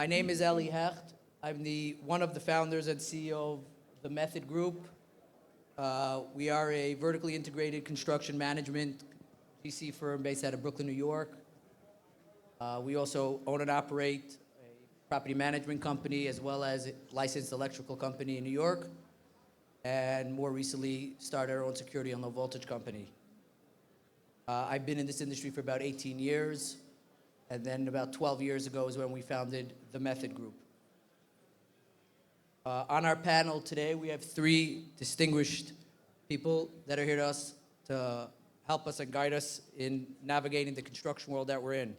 My name is Eli Hecht. I'm one of the founders and CEO of the Method Group. We are a vertically integrated construction management GC firm based out of Brooklyn, New York. We also own and operate a property management company as well as a licensed electrical company in New York. And more recently, started our own security and low voltage company. I've been in this industry for about 18 years. And then about 12 years ago is when we founded the Method Group. On our panel today, we have three distinguished people that are here to help us and guide us in navigating the construction world that we're in.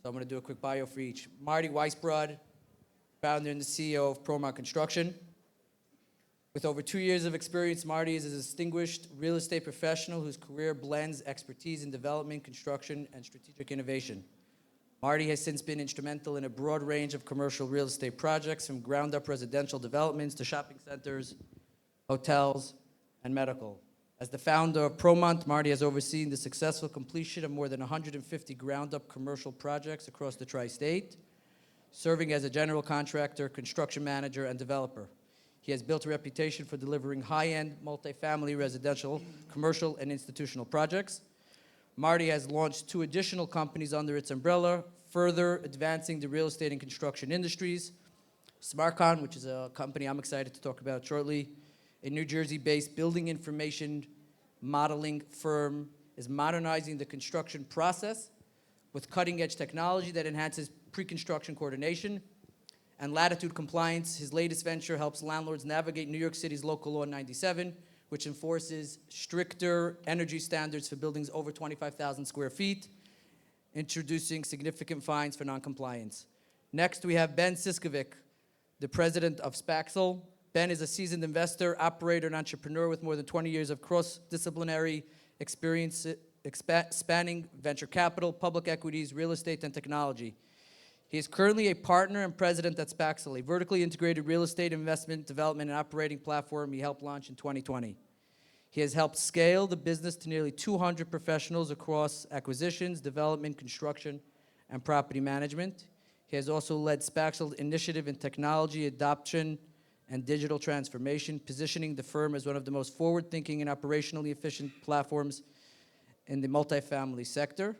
So I'm going to do a quick bio for each. Marty Waisbrod, founder and the CEO of Powwow Construction. With over 2 years of experience, Marty is a distinguished real estate professional whose career blends expertise in development, construction, and strategic innovation. Marty has since been instrumental in a broad range of commercial real estate projects, from ground-up residential developments to shopping centers, hotels, and medical. As the founder of Promont, Marty has overseen the successful completion of more than 150 ground-up commercial projects across the tri-state, serving as a general contractor, construction manager, and developer. He has built a reputation for delivering high-end multifamily residential, commercial, and institutional projects. Marty has launched 2 additional companies under its umbrella, further advancing the real estate and construction industries. SmartCon, which is a company I'm excited to talk about shortly, a New Jersey-based building information modeling firm, is modernizing the construction process with cutting-edge technology that enhances pre-construction coordination. And Latitude Compliance, his latest venture, helps landlords navigate New York City's Local Law 97, which enforces stricter energy standards for buildings over 25,000 square feet, introducing significant fines for noncompliance. Next, we have Ben Siscovick, the president of Spaxel. Ben is a seasoned investor, operator, and entrepreneur with more than 20 years of cross-disciplinary experience spanning venture capital, public equities, real estate, and technology. He is currently a partner and president at Spaxel, a vertically integrated real estate investment, development, and operating platform he helped launch in 2020. He has helped scale the business to nearly 200 professionals across acquisitions, development, construction, and property management. He has also led Spaxel's initiative in technology adoption and digital transformation, positioning the firm as one of the most forward-thinking and operationally efficient platforms in the multifamily sector.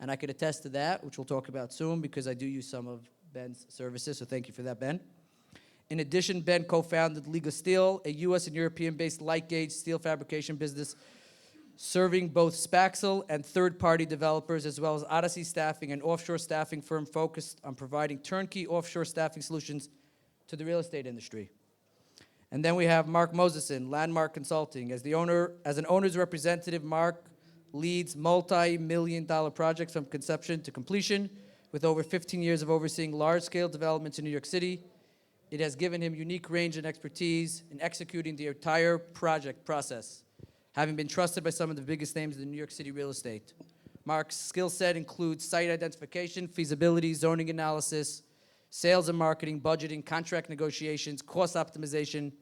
And I could attest to that, which we'll talk about soon, because I do use some of Ben's services, so thank you for that, Ben. In addition, Ben co-founded Liga Steel, a U.S. and European-based light-gauge steel fabrication business serving both Spaxel and third-party developers, as well as Odyssey Staffing, an offshore staffing firm focused on providing turnkey offshore staffing solutions to the real estate industry. And then we have Mark Moseson, Landmark Consulting. As an owner's representative, Mark leads multi-million-dollar projects from conception to completion, with over 15 years of overseeing large-scale developments in New York City. It has given him unique range and expertise in executing the entire project process, having been trusted by some of the biggest names in New York City real estate. Mark's skill set includes site identification, feasibility, zoning analysis, sales and marketing, budgeting, contract negotiations, cost optimization,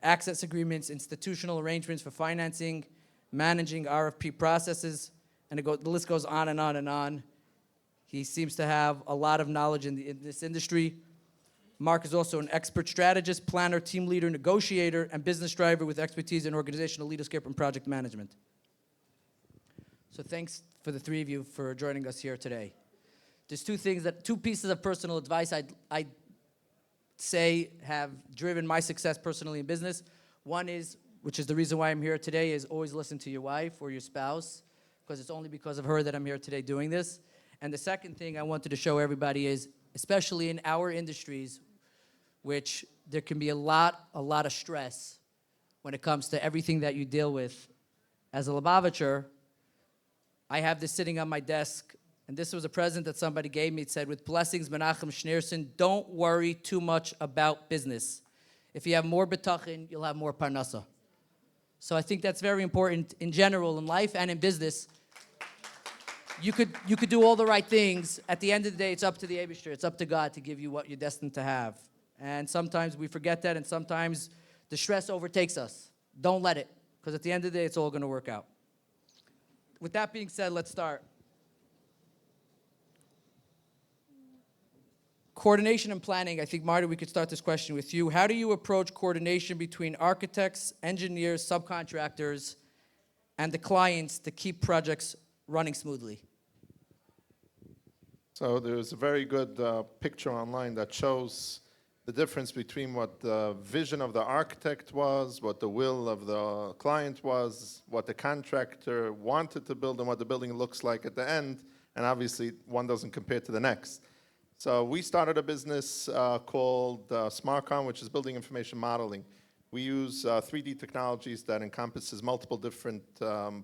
access agreements, institutional arrangements for financing, managing RFP processes, and the list goes on and on and on. He seems to have a lot of knowledge in this industry. Mark is also an expert strategist, planner, team leader, negotiator, and business driver with expertise in organizational leadership and project management. So thanks for the three of you for joining us here today. There's two pieces of personal advice I'd say have driven my success personally in business. One is, which is the reason why I'm here today, is always listen to your wife or your spouse, because it's only because of her that I'm here today doing this. And the second thing I wanted to show everybody is, especially in our industries, which there can be a lot of stress when it comes to everything that you deal with. As a Lubavitcher, I have this sitting on my desk, and this was a present that somebody gave me. It said, with blessings, Menachem Schneerson, don't worry too much about business. If you have more bitachon, you'll have more parnasa. So I think that's very important in general, in life and in business. You could do all the right things. At the end of the day, it's up to the Eibishter. It's up to God to give you what you're destined to have. And sometimes we forget that, and sometimes the stress overtakes us. Don't let it, because at the end of the day, it's all going to work out. With that being said, let's start. coordination and planning, I think, Marty, we could start this question with you. How do you approach coordination between architects, engineers, subcontractors, and the clients to keep projects running smoothly? So there's a very good picture online that shows the difference between what the vision of the architect was, what the will of the client was, what the contractor wanted to build, and what the building looks like at the end. And obviously, one doesn't compare to the next. So we started a business called SmartCom, which is building information modeling. We use 3D technologies that encompasses multiple different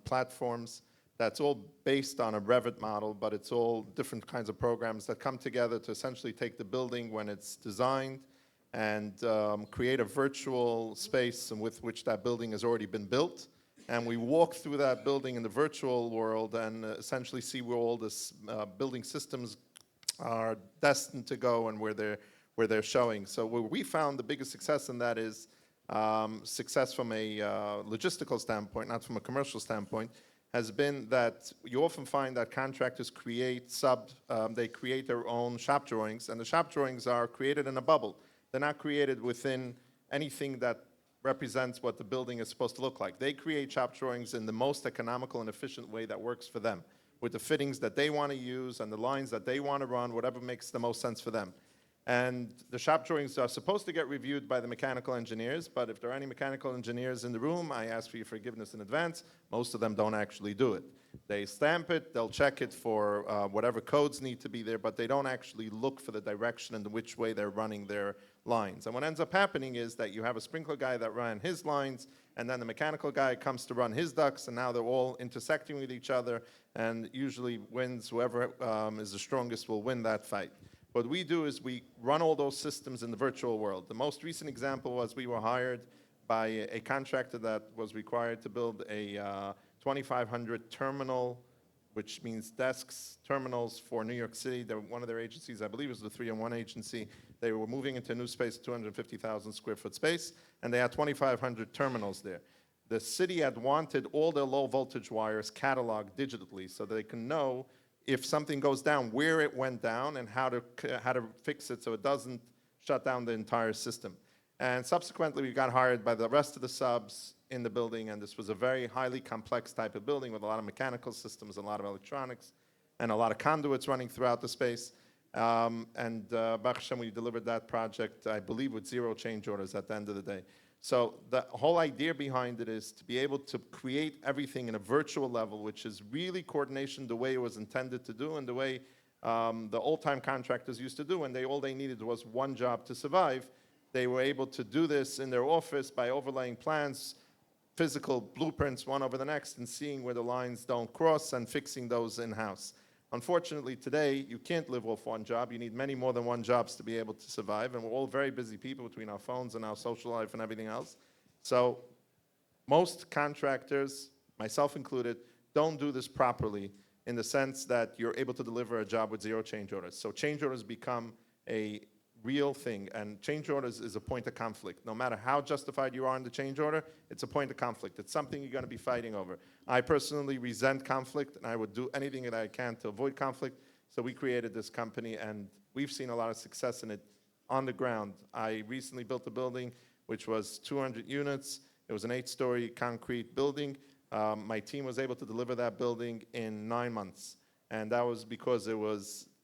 platforms. That's all based on a Revit model, but it's all different kinds of programs that come together to essentially take the building when it's designed and create a virtual space with which that building has already been built. And we walk through that building in the virtual world and essentially see where all this building systems are destined to go and where they're showing. So where we found the biggest success in that is success from a logistical standpoint, not from a commercial standpoint, has been that you often find that contractors create they create their own shop drawings, and the shop drawings are created in a bubble. They're not created within anything that represents what the building is supposed to look like. They create shop drawings in the most economical and efficient way that works for them, with the fittings that they want to use and the lines that they want to run, whatever makes the most sense for them. And the shop drawings are supposed to get reviewed by the mechanical engineers, but if there are any mechanical engineers in the room, I ask for your forgiveness in advance. Most of them don't actually do it. They stamp it, they'll check it for whatever codes need to be there, but they don't actually look for the direction and which way they're running their lines. And what ends up happening is that you have a sprinkler guy that ran his lines, and then the mechanical guy comes to run his ducts, and now they're all intersecting with each other, and usually wins, whoever is the strongest will win that fight. What we do is we run all those systems in the virtual world. The most recent example was we were hired by a contractor that was required to build a 2,500 terminal, which means desks, terminals for New York City. One of their agencies, I believe it was the 3-in-1 agency, they were moving into a new space, 250,000 square foot space, and they had 2,500 terminals there. The city had wanted all their low voltage wires cataloged digitally so that they can know if something goes down, where it went down and how to fix it so it doesn't shut down the entire system. And subsequently, we got hired by the rest of the subs in the building, and this was a very highly complex type of building with a lot of mechanical systems, a lot of electronics, and a lot of conduits running throughout the space. Baruch Hashem, we delivered that project, I believe, with 0 change orders at the end of the day. So the whole idea behind it is to be able to create everything in a virtual level, which is really coordination the way it was intended to do and the way the old-time contractors used to do, and all they needed was one job to survive. They were able to do this in their office by overlaying plans, physical blueprints one over the next, and seeing where the lines don't cross and fixing those in-house. Unfortunately, today, you can't live off one job. You need many more than one jobs to be able to survive, and we're all very busy people between our phones and our social life and everything else. So most contractors, myself included, don't do this properly in the sense that you're able to deliver a job with 0 change orders. So change orders become a real thing, and change orders is a point of conflict. No matter how justified you are in the change order, it's a point of conflict. It's something you're going to be fighting over. I personally resent conflict, and I would do anything that I can to avoid conflict. So we created this company, and we've seen a lot of success in it on the ground. I recently built a building which was 200 units. It was an 8-story concrete building. My team was able to deliver that building in 9 months, and that was because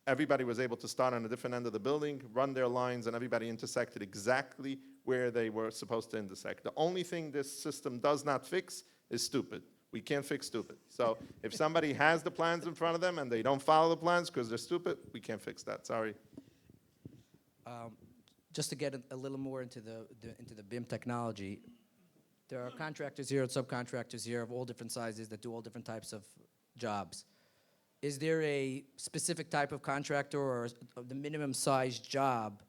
everybody was able to start on a different end of the building, run their lines, and everybody intersected exactly where they were supposed to intersect. The only thing this system does not fix is stupid. We can't fix stupid. So if somebody has the plans in front of them and they don't follow the plans because they're stupid, we can't fix that. Sorry. Just to get a little more into the BIM technology, there are contractors here and subcontractors here of all different sizes that do all different types of jobs. Is there a specific type of contractor or the minimum size job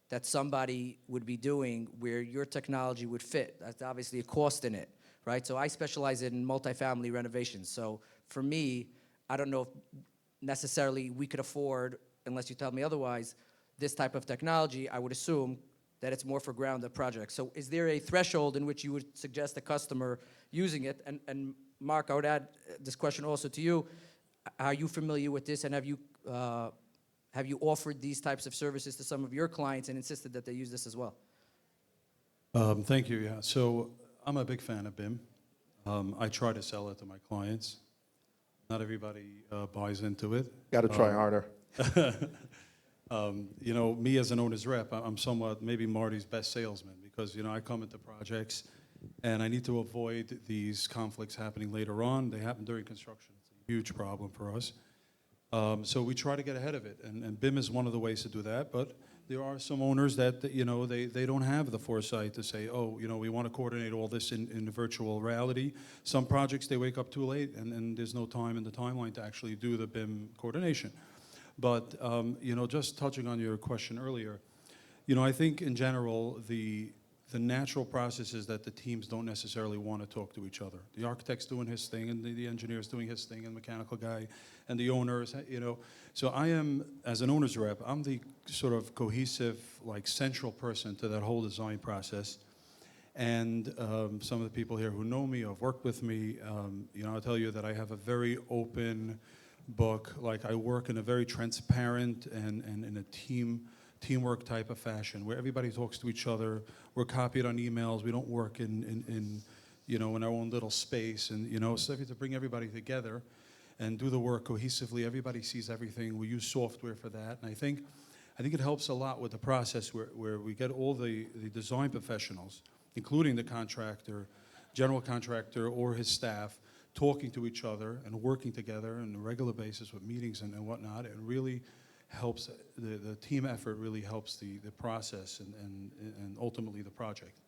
that somebody would be doing where your technology would fit? That's obviously a cost in it, right? So I specialize in multifamily renovations. So for me, I don't know if necessarily we could afford, unless you tell me otherwise, this type of technology. I would assume that it's more for ground-up projects. So is there a threshold in which you would suggest a customer using it? And Mark, I would add this question also to you. Are you familiar with this, and have you have you offered these types of services to some of your clients and insisted that they use this as well? Thank you, yeah. So I'm a big fan of BIM. I try to sell it to my clients. Not everybody buys into it. Got to try harder. You know, me as an owner's rep, I'm somewhat maybe Marty's best salesman because, you know, I come into projects and I need to avoid these conflicts happening later on. They happen during construction. It's a huge problem for us. So we try to get ahead of it, and BIM is one of the ways to do that, but there are some owners that, you know, they don't have the foresight to say, oh, you know, we want to coordinate all this in virtual reality. Some projects, they wake up too late, and there's no time in the timeline to actually do the BIM coordination. But, you know, just touching on your question earlier, you know, I think in general, the natural process is that the teams don't necessarily want to talk to each other. The architect's doing his thing, and the engineer's doing his thing, and the mechanical guy, and the owners, you know. So I am, as an owner's rep, I'm the sort of cohesive, like, central person to that whole design process. And some of the people here who know me or have worked with me, you know, I'll tell you that I have a very open book. Like, I work in a very transparent and in a teamwork type of fashion where everybody talks to each other. We're copied on emails. We don't work in you know, in our own little space. And, you know, so to bring everybody together and do the work cohesively, everybody sees everything. We use software for that. And I think it helps a lot with the process where we get all the design professionals, including the contractor, general contractor, or his staff, talking to each other and working together on a regular basis with meetings and whatnot. It really helps, the team effort really helps the process and ultimately the project.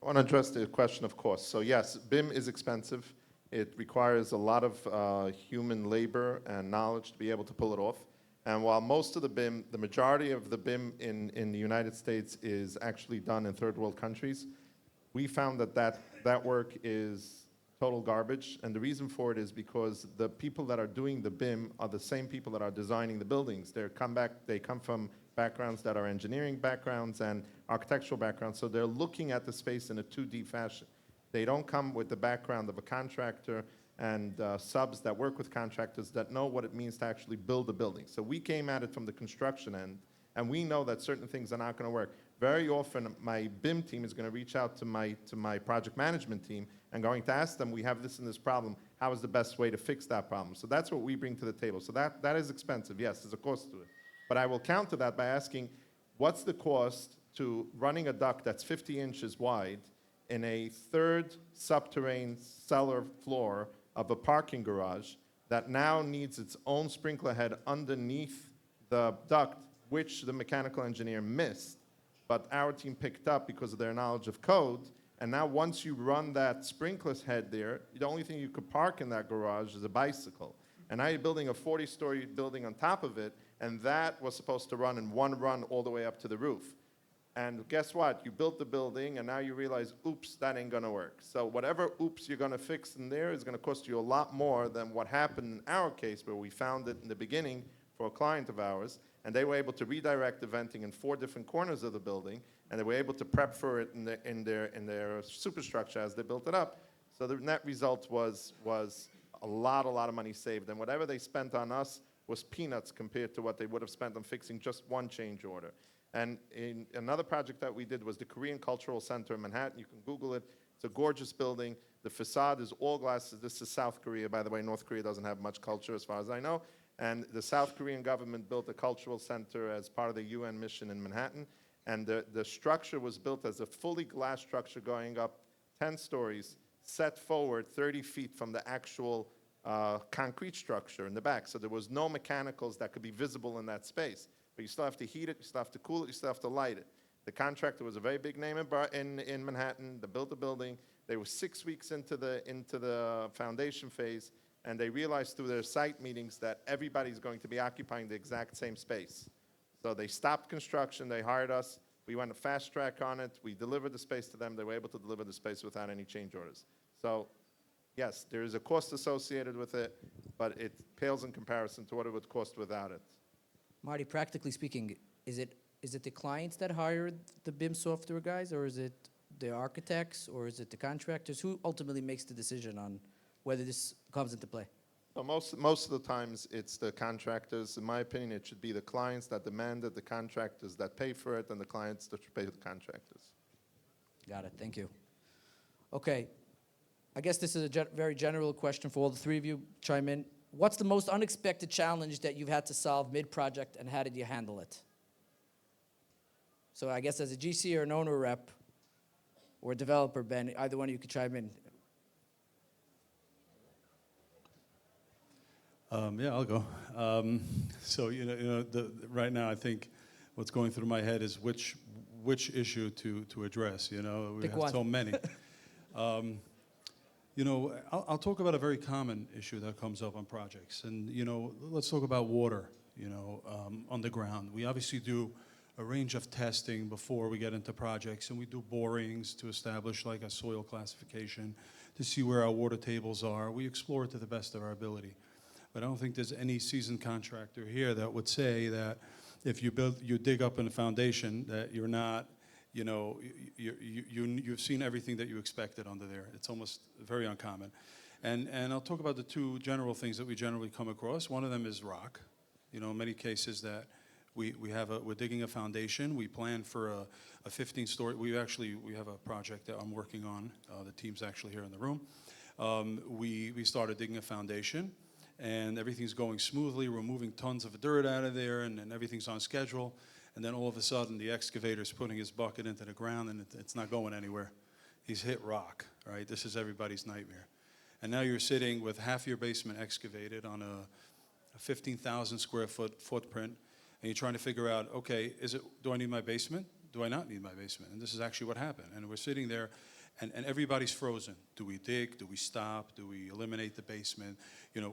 I want to address the question of cost. So yes, BIM is expensive. It requires a lot of human labor and knowledge to be able to pull it off. And while most of the BIM, the majority of the BIM in the United States is actually done in third world countries, we found that work is total garbage. And the reason for it is because the people that are doing the BIM are the same people that are designing the buildings. They come from backgrounds that are engineering backgrounds and architectural backgrounds, so they're looking at the space in a 2D fashion. They don't come with the background of a contractor and subs that work with contractors that know what it means to actually build a building. So we came at it from the construction end, and we know that certain things are not going to work. Very often, my BIM team is going to reach out to my project management team and going to ask them, we have this and this problem, how is the best way to fix that problem? So that's what we bring to the table. So that is expensive, yes, there's a cost to it. But I will counter that by asking, what's the cost to running a duct that's 50 inches wide in a third subterranean cellar floor of a parking garage that now needs its own sprinkler head underneath the duct, which the mechanical engineer missed, but our team picked up because of their knowledge of code. And now once you run that sprinkler head there, the only thing you could park in that garage is a bicycle. And now you're building a 40-story building on top of it, and that was supposed to run in one run all the way up to the roof. And guess what? You built the building, and now you realize, oops, that ain't gonna work. So whatever oops you're gonna fix in there is gonna cost you a lot more than what happened in our case, where we found it in the beginning for a client of ours, and they were able to redirect the venting in 4 different corners of the building, and they were able to prep for it in their superstructure as they built it up. So the net result was a lot of money saved, and whatever they spent on us was peanuts compared to what they would have spent on fixing just one change order. And in another project that we did was the Korean Cultural Center in Manhattan. You can Google it. It's a gorgeous building. The facade is all glass. This is South Korea, by the way. North Korea doesn't have much culture as far as I know. And the South Korean government built a cultural center as part of the UN mission in Manhattan. And the structure was built as a fully glass structure going up 10 stories, set forward 30 feet from the actual concrete structure in the back. So there was no mechanicals that could be visible in that space. But you still have to heat it, you still have to cool it, you still have to light it. The contractor was a very big name in Manhattan. They built the building. They were 6 weeks into the foundation phase, and they realized through their site meetings that everybody's going to be occupying the exact same space. So they stopped construction, they hired us, we went a fast track on it, we delivered the space to them, they were able to deliver the space without any change orders. So yes, there is a cost associated with it, but it pales in comparison to what it would cost without it. Marty, practically speaking, is it the clients that hire the BIM software guys, or is it the architects, or is it the contractors? Who ultimately makes the decision on whether this comes into play? So most of the times, it's the contractors. In my opinion, it should be the clients that demand it, the contractors that pay for it, and the clients that should pay the contractors. Got it. Thank you. Okay. I guess this is a very general question for all the three of you. Chime in. What's the most unexpected challenge that you've had to solve mid-project, and how did you handle it? So I guess as a GC or an owner rep or a developer, Ben, either one of you could chime in. Yeah, I'll go. So right now I think what's going through my head is which issue to address. We Pick have one. so many. I'll talk about a very common issue that comes up on projects, and let's talk about water. On the ground, we obviously do a range of testing before we get into projects, and we do borings to establish like a soil classification to see where our water tables are. We explore it to the best of our ability. But I don't think there's any seasoned contractor here that would say that if you dig up in a foundation that you're not, you've seen everything that you expected under there. It's almost very uncommon. And I'll talk about the two general things that we generally come across. One of them is rock. In many cases that we're digging a foundation. We plan for a 15-story. We have a project that I'm working on. The team's actually here in the room. We started digging a foundation, and everything's going smoothly. We're moving tons of dirt out of there, and everything's on schedule. And then all of a sudden, the excavator's putting his bucket into the ground, and it's not going anywhere. He's hit rock, right? This is everybody's nightmare. And now you're sitting with half your basement excavated on a 15,000 square foot footprint, and you're trying to figure out, okay, do I need my basement? Do I not need my basement? And this is actually what happened. And we're sitting there, and everybody's frozen. Do we dig? Do we stop? Do we eliminate the basement?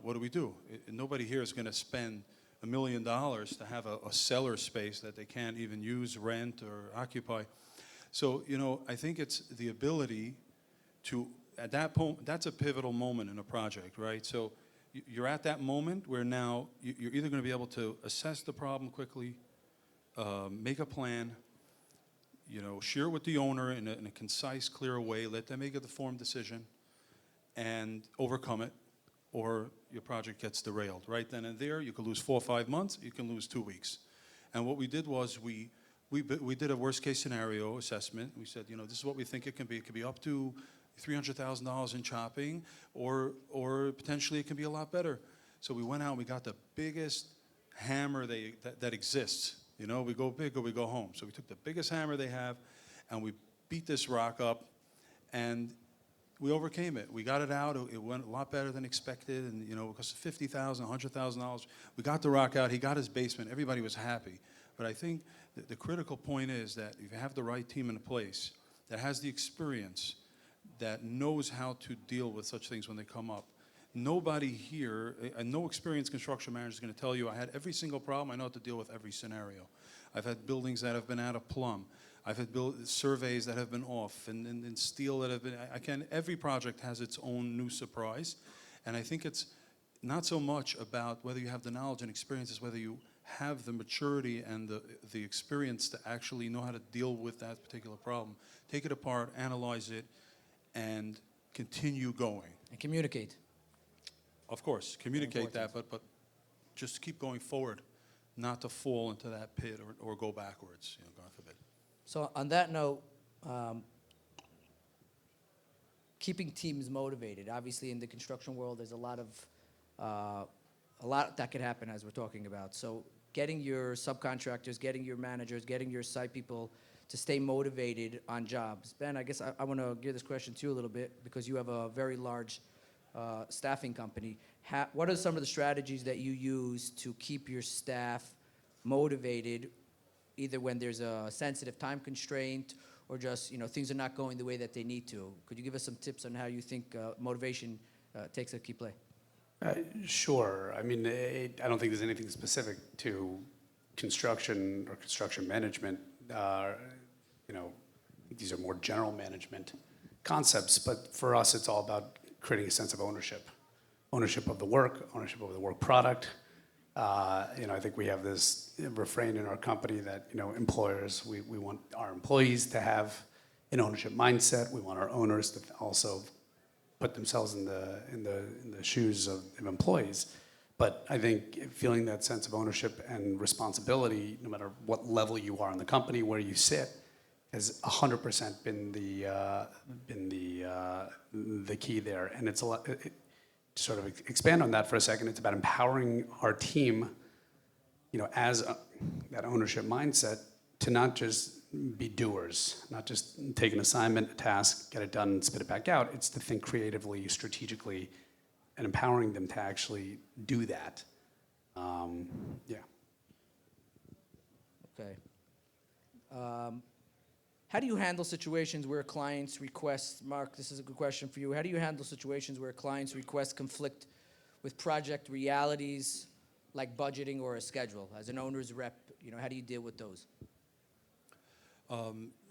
What do we do? Nobody here is going to spend $1 million to have a cellar space that they can't even use, rent, or occupy. So, I think it's the ability to, at that point, that's a pivotal moment in a project, right? So you're at that moment where now you're either going to be able to assess the problem quickly, make a plan, share it with the owner in a concise, clear way, let them make a informed decision, and overcome it, or your project gets derailed. Right then and there, you could lose 4 or 5 months, you can lose 2 weeks. And what we did was we did a worst case scenario assessment. We said, this is what we think it can be. It could be up to $300,000 in chopping, or potentially it can be a lot better. So we went out and we got the biggest hammer that exists. We go big or we go home. So we took the biggest hammer they have, and we beat this rock up, and we overcame it. We got it out. It went a lot better than expected, and it cost $50,000, $100,000. We got the rock out. He got his basement. Everybody was happy. But I think the critical point is that if you have the right team in place that has the experience, that knows how to deal with such things when they come up. Nobody here, no experienced construction manager is going to tell you, I had every single problem, I know how to deal with every scenario. I've had buildings that have been out of plumb. I've had surveys that have been off, and steel that have been, every project has its own new surprise. And I think it's not so much about whether you have the knowledge and experience, as whether you have the maturity and the experience to actually know how to deal with that particular problem. Take it apart, analyze it, and continue going. And communicate. Of course, communicate that, but just keep going forward, not to fall into that pit or go backwards, God forbid. So on that note, keeping teams motivated. Obviously, in the construction world, there's a lot that could happen, as we're talking about. So getting your subcontractors, getting your managers, getting your site people to stay motivated on jobs. Ben, I guess I want to gear this question to you a little bit, because you have a very large staffing company. What are some of the strategies that you use to keep your staff motivated, either when there's a sensitive time constraint or just things are not going the way that they need to? Could you give us some tips on how you think motivation takes a key play? Sure. I mean, I don't think there's anything specific to construction or construction management. I think these are more general management concepts, but for us, it's all about creating a sense of ownership of the work, ownership of the work product. I think we have this refrain in our company that, employers, we want our employees to have an ownership mindset. We want our owners to also put themselves in the shoes of employees. But I think feeling that sense of ownership and responsibility, no matter what level you are in the company, where you sit, has 100% been the key there. And it's a lot. To sort of expand on that for a second, it's about empowering our team, as that ownership mindset, to not just be doers, not just take an assignment, a task, get it done, and spit it back out. It's to think creatively, strategically, and empowering them to actually do that. Yeah. Okay. How do you handle situations where clients request, Mark, this is a good question for you. How do you handle situations where clients request conflict with project realities like budgeting or a schedule? As an owner's rep, how do you deal with those?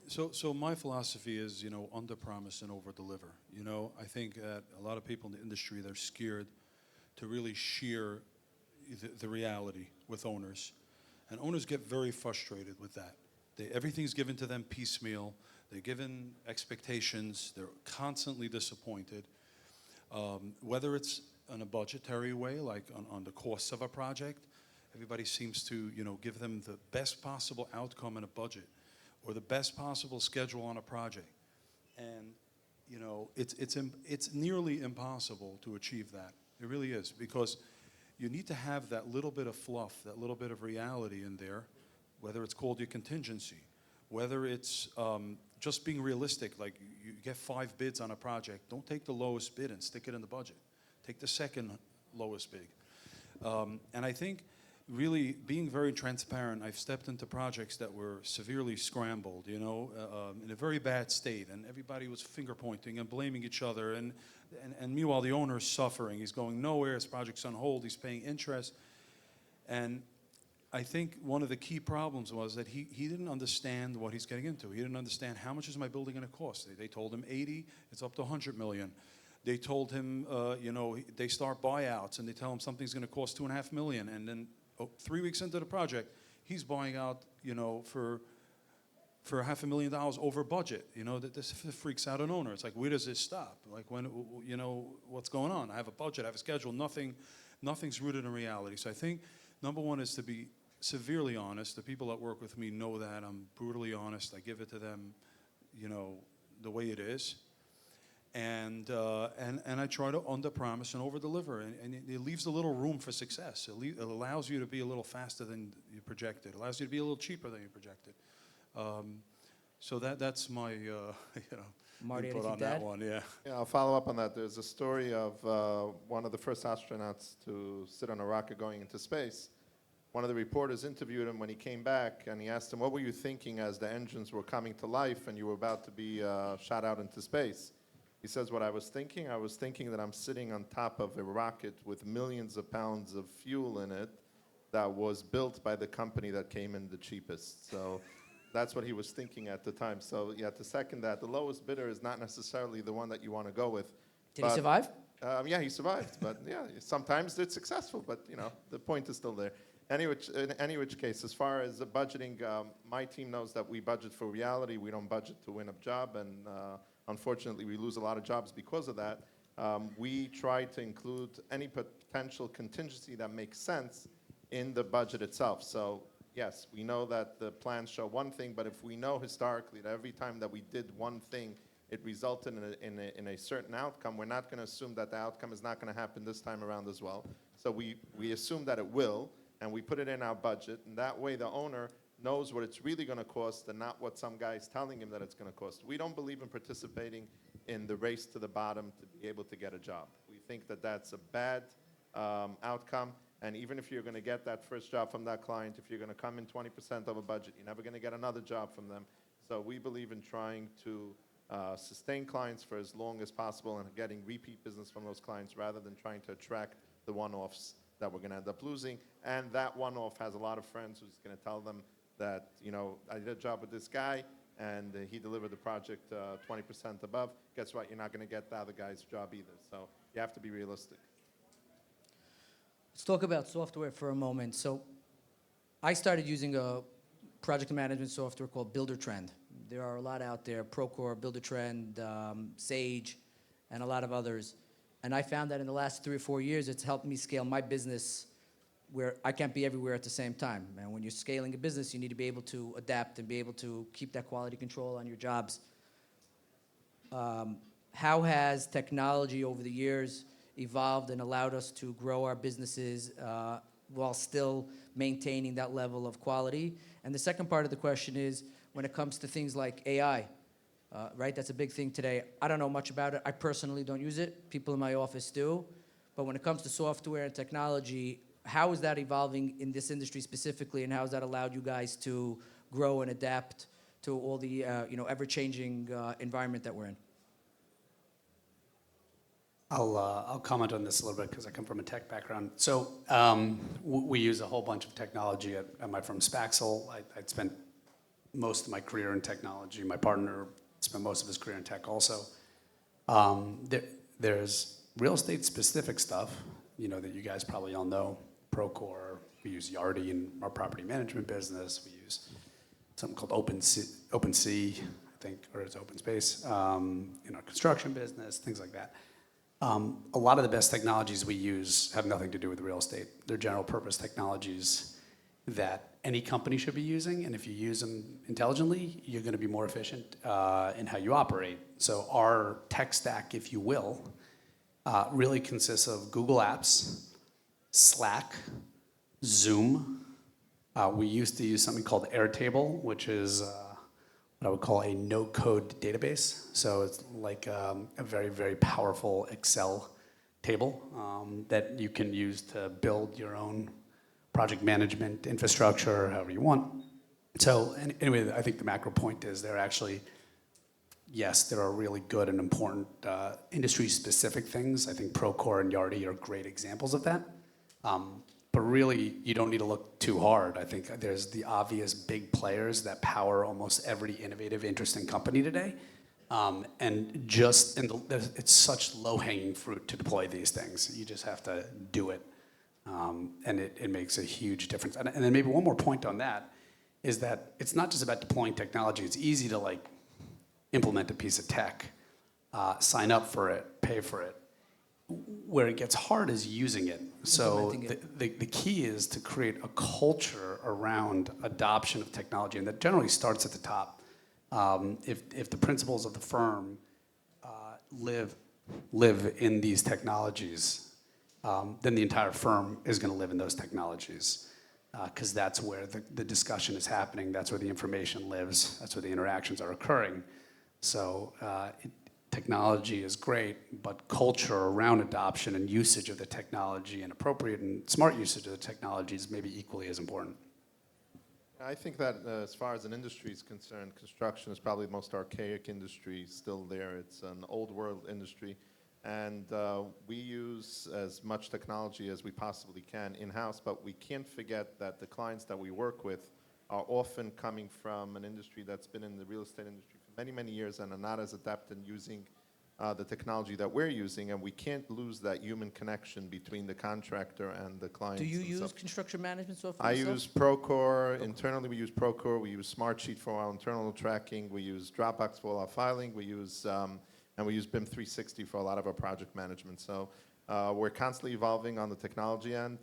So my philosophy is, under promise and over deliver. I think that a lot of people in the industry, they're scared to really share the reality with owners. And owners get very frustrated with that. Everything's given to them piecemeal. They're given expectations. They're constantly disappointed. Whether it's in a budgetary way, like on the costs of a project, everybody seems to, give them the best possible outcome in a budget or the best possible schedule on a project. And, it's nearly impossible to achieve that. It really is, because you need to have that little bit of fluff, that little bit of reality in there, whether it's called your contingency, whether it's just being realistic, like you get 5 bids on a project, don't take the lowest bid and stick it in the budget. Take the second lowest bid. And I think really being very transparent, I've stepped into projects that were severely scrambled, in a very bad state, and everybody was finger pointing and blaming each other, and meanwhile the owner is suffering. He's going nowhere, his project's on hold, he's paying interest. And I think one of the key problems was that he didn't understand what he's getting into. He didn't understand how much is my building going to cost. They told him 80, it's up to 100 million. They told him, they start buyouts and they tell him something's going to cost $2.5 million, and then 3 weeks into the project, he's buying out, for $500,000 over budget. That this freaks out an owner. It's like, where does this stop? Like, when, what's going on? I have a budget, I have a schedule. Nothing's rooted in reality. So I think number one is to be severely honest. The people that work with me know that I'm brutally honest. I give it to them, the way it is. And I try to under-promise and over-deliver, and it leaves a little room for success. It allows you to be a little faster than you projected. It allows you to be a little cheaper than you projected. So that's my Marty, input anything on to that add? one. Yeah. Yeah, I'll follow up on that. There's a story of one of the first astronauts to sit on a rocket going into space. One of the reporters interviewed him when he came back, and he asked him, what were you thinking as the engines were coming to life and you were about to be shot out into space? He says, what I was thinking that I'm sitting on top of a rocket with millions of pounds of fuel in it that was built by the company that came in the cheapest. So that's what he was thinking at the time. So yeah, to second that, the lowest bidder is not necessarily the one that you want to go with. Did he survive? Yeah, he survived. But yeah, sometimes it's successful, but the point is still there. In any which case, as far as the budgeting, my team knows that we budget for reality. We don't budget to win a job, and unfortunately, we lose a lot of jobs because of that. We try to include any potential contingency that makes sense in the budget itself. So yes, we know that the plans show one thing, but if we know historically that every time that we did one thing, it resulted in a certain outcome, we're not going to assume that the outcome is not going to happen this time around as well. So we assume that it will, and we put it in our budget, and that way the owner knows what it's really going to cost and not what some guy's telling him that it's going to cost. We don't believe in participating in the race to the bottom to be able to get a job. We think that that's a bad outcome, and even if you're going to get that first job from that client, if you're going to come in 20% of a budget, you're never going to get another job from them. So we believe in trying to sustain clients for as long as possible and getting repeat business from those clients rather than trying to attract the one-offs that we're going to end up losing. And that one-off has a lot of friends who's going to tell them that, I did a job with this guy, and he delivered the project 20% above. Guess what? You're not going to get the other guy's job either. So you have to be realistic. Let's talk about software for a moment. So I started using a project management software called Builder Trend. There are a lot out there, Procore, Builder Trend, Sage, and a lot of others. And I found that in the last 3 or 4 years, it's helped me scale my business where I can't be everywhere at the same time. And when you're scaling a business, you need to be able to adapt and be able to keep that quality control on your jobs. How has technology over the years evolved and allowed us to grow our businesses while still maintaining that level of quality? And the second part of the question is, when it comes to things like AI, right? That's a big thing today. I don't know much about it. I personally don't use it. People in my office do. But when it comes to software and technology, how is that evolving in this industry specifically, and how has that allowed you guys to grow and adapt to all the ever-changing environment that we're in? I'll comment on this a little bit because I come from a tech background. So we use a whole bunch of technology at my firm Spaxel. I spent most of my career in technology. My partner spent most of his career in tech also. There's real estate specific stuff, that you guys probably all know. Procore, we use Yardi in our property management business. We use something called OpenSea, I think, or it's OpenSpace, in our construction business, things like that. A lot of the best technologies we use have nothing to do with real estate. They're general purpose technologies that any company should be using, and if you use them intelligently, you're going to be more efficient in how you operate. So our tech stack, if you will, really consists of Google Apps, Slack, Zoom. We used to use something called Airtable, which is what I would call a no-code database. So it's like a very, very powerful Excel table that you can use to build your own project management infrastructure, however you want. So anyway, I think the macro point is there are really good and important industry-specific things. I think Procore and Yardi are great examples of that. But really, you don't need to look too hard. I think there's the obvious big players that power almost every innovative, interesting company today. It's such low-hanging fruit to deploy these things. You just have to do it. And it makes a huge difference. And then maybe one more point on that is that it's not just about deploying technology. It's easy to implement a piece of tech, sign up for it, pay for it. Where it gets hard is using it. So the key is to create a culture around adoption of technology, and that generally starts at the top. If the principals of the firm live in these technologies, then the entire firm is going to live in those technologies, because that's where the discussion is happening. That's where the information lives. That's where the interactions are occurring. So technology is great, but culture around adoption and usage of the technology and appropriate and smart usage of the technology is maybe equally as important. I think that as far as an industry is concerned, construction is probably the most archaic industry still there. It's an old world industry. And we use as much technology as we possibly can in-house, but we can't forget that the clients that we work with are often coming from an industry that's been in the real estate industry for many, many years and are not as adept in using the technology that we're using, and we can't lose that human connection between the contractor and the client. Do you use construction management software? I use Procore. Internally, we use Procore. We use Smartsheet for our internal tracking. We use Dropbox for our filing. We use and we use BIM 360 for a lot of our project management. So we're constantly evolving on the technology end.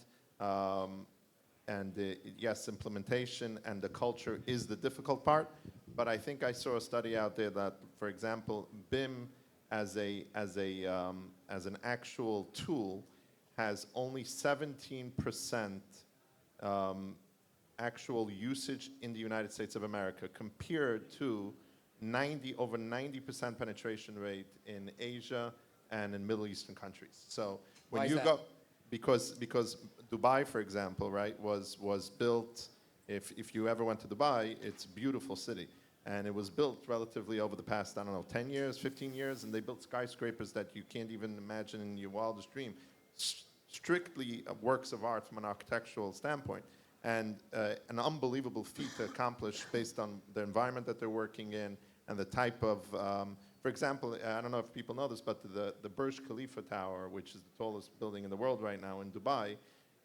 Yes, implementation and the culture is the difficult part. But I think I saw a study out there that, for example, BIM as an actual tool has only 17% actual usage in the United States of America, compared to over 90% penetration rate in Asia and in Middle Eastern countries. So when you go, because Dubai, for example, right, was built. If you ever went to Dubai, it's a beautiful city. And it was built relatively over the past, 10 years, 15 years, and they built skyscrapers that you can't even imagine in your wildest dream. Strictly works of art from an architectural standpoint, and an unbelievable feat to accomplish based on the environment that they're working in and the type of, for example, I don't know if people know this, but the Burj Khalifa Tower, which is the tallest building in the world right now in Dubai,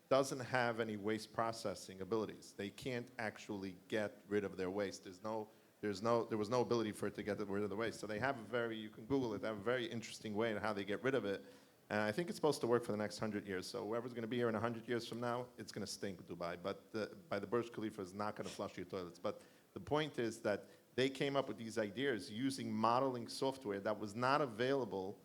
doesn't have any waste processing abilities. They can't actually get rid of their waste. There's no there was no ability for it to get rid of the waste. So they have a very, you can Google it, they have a very interesting way in how they get rid of it. And I think it's supposed to work for the next 100 years. So whoever's going to be here in 100 years from now, it's going to stink, Dubai. But by the Burj Khalifa is not going to flush your toilets. But the point is that they came up with these ideas using modeling software that was not available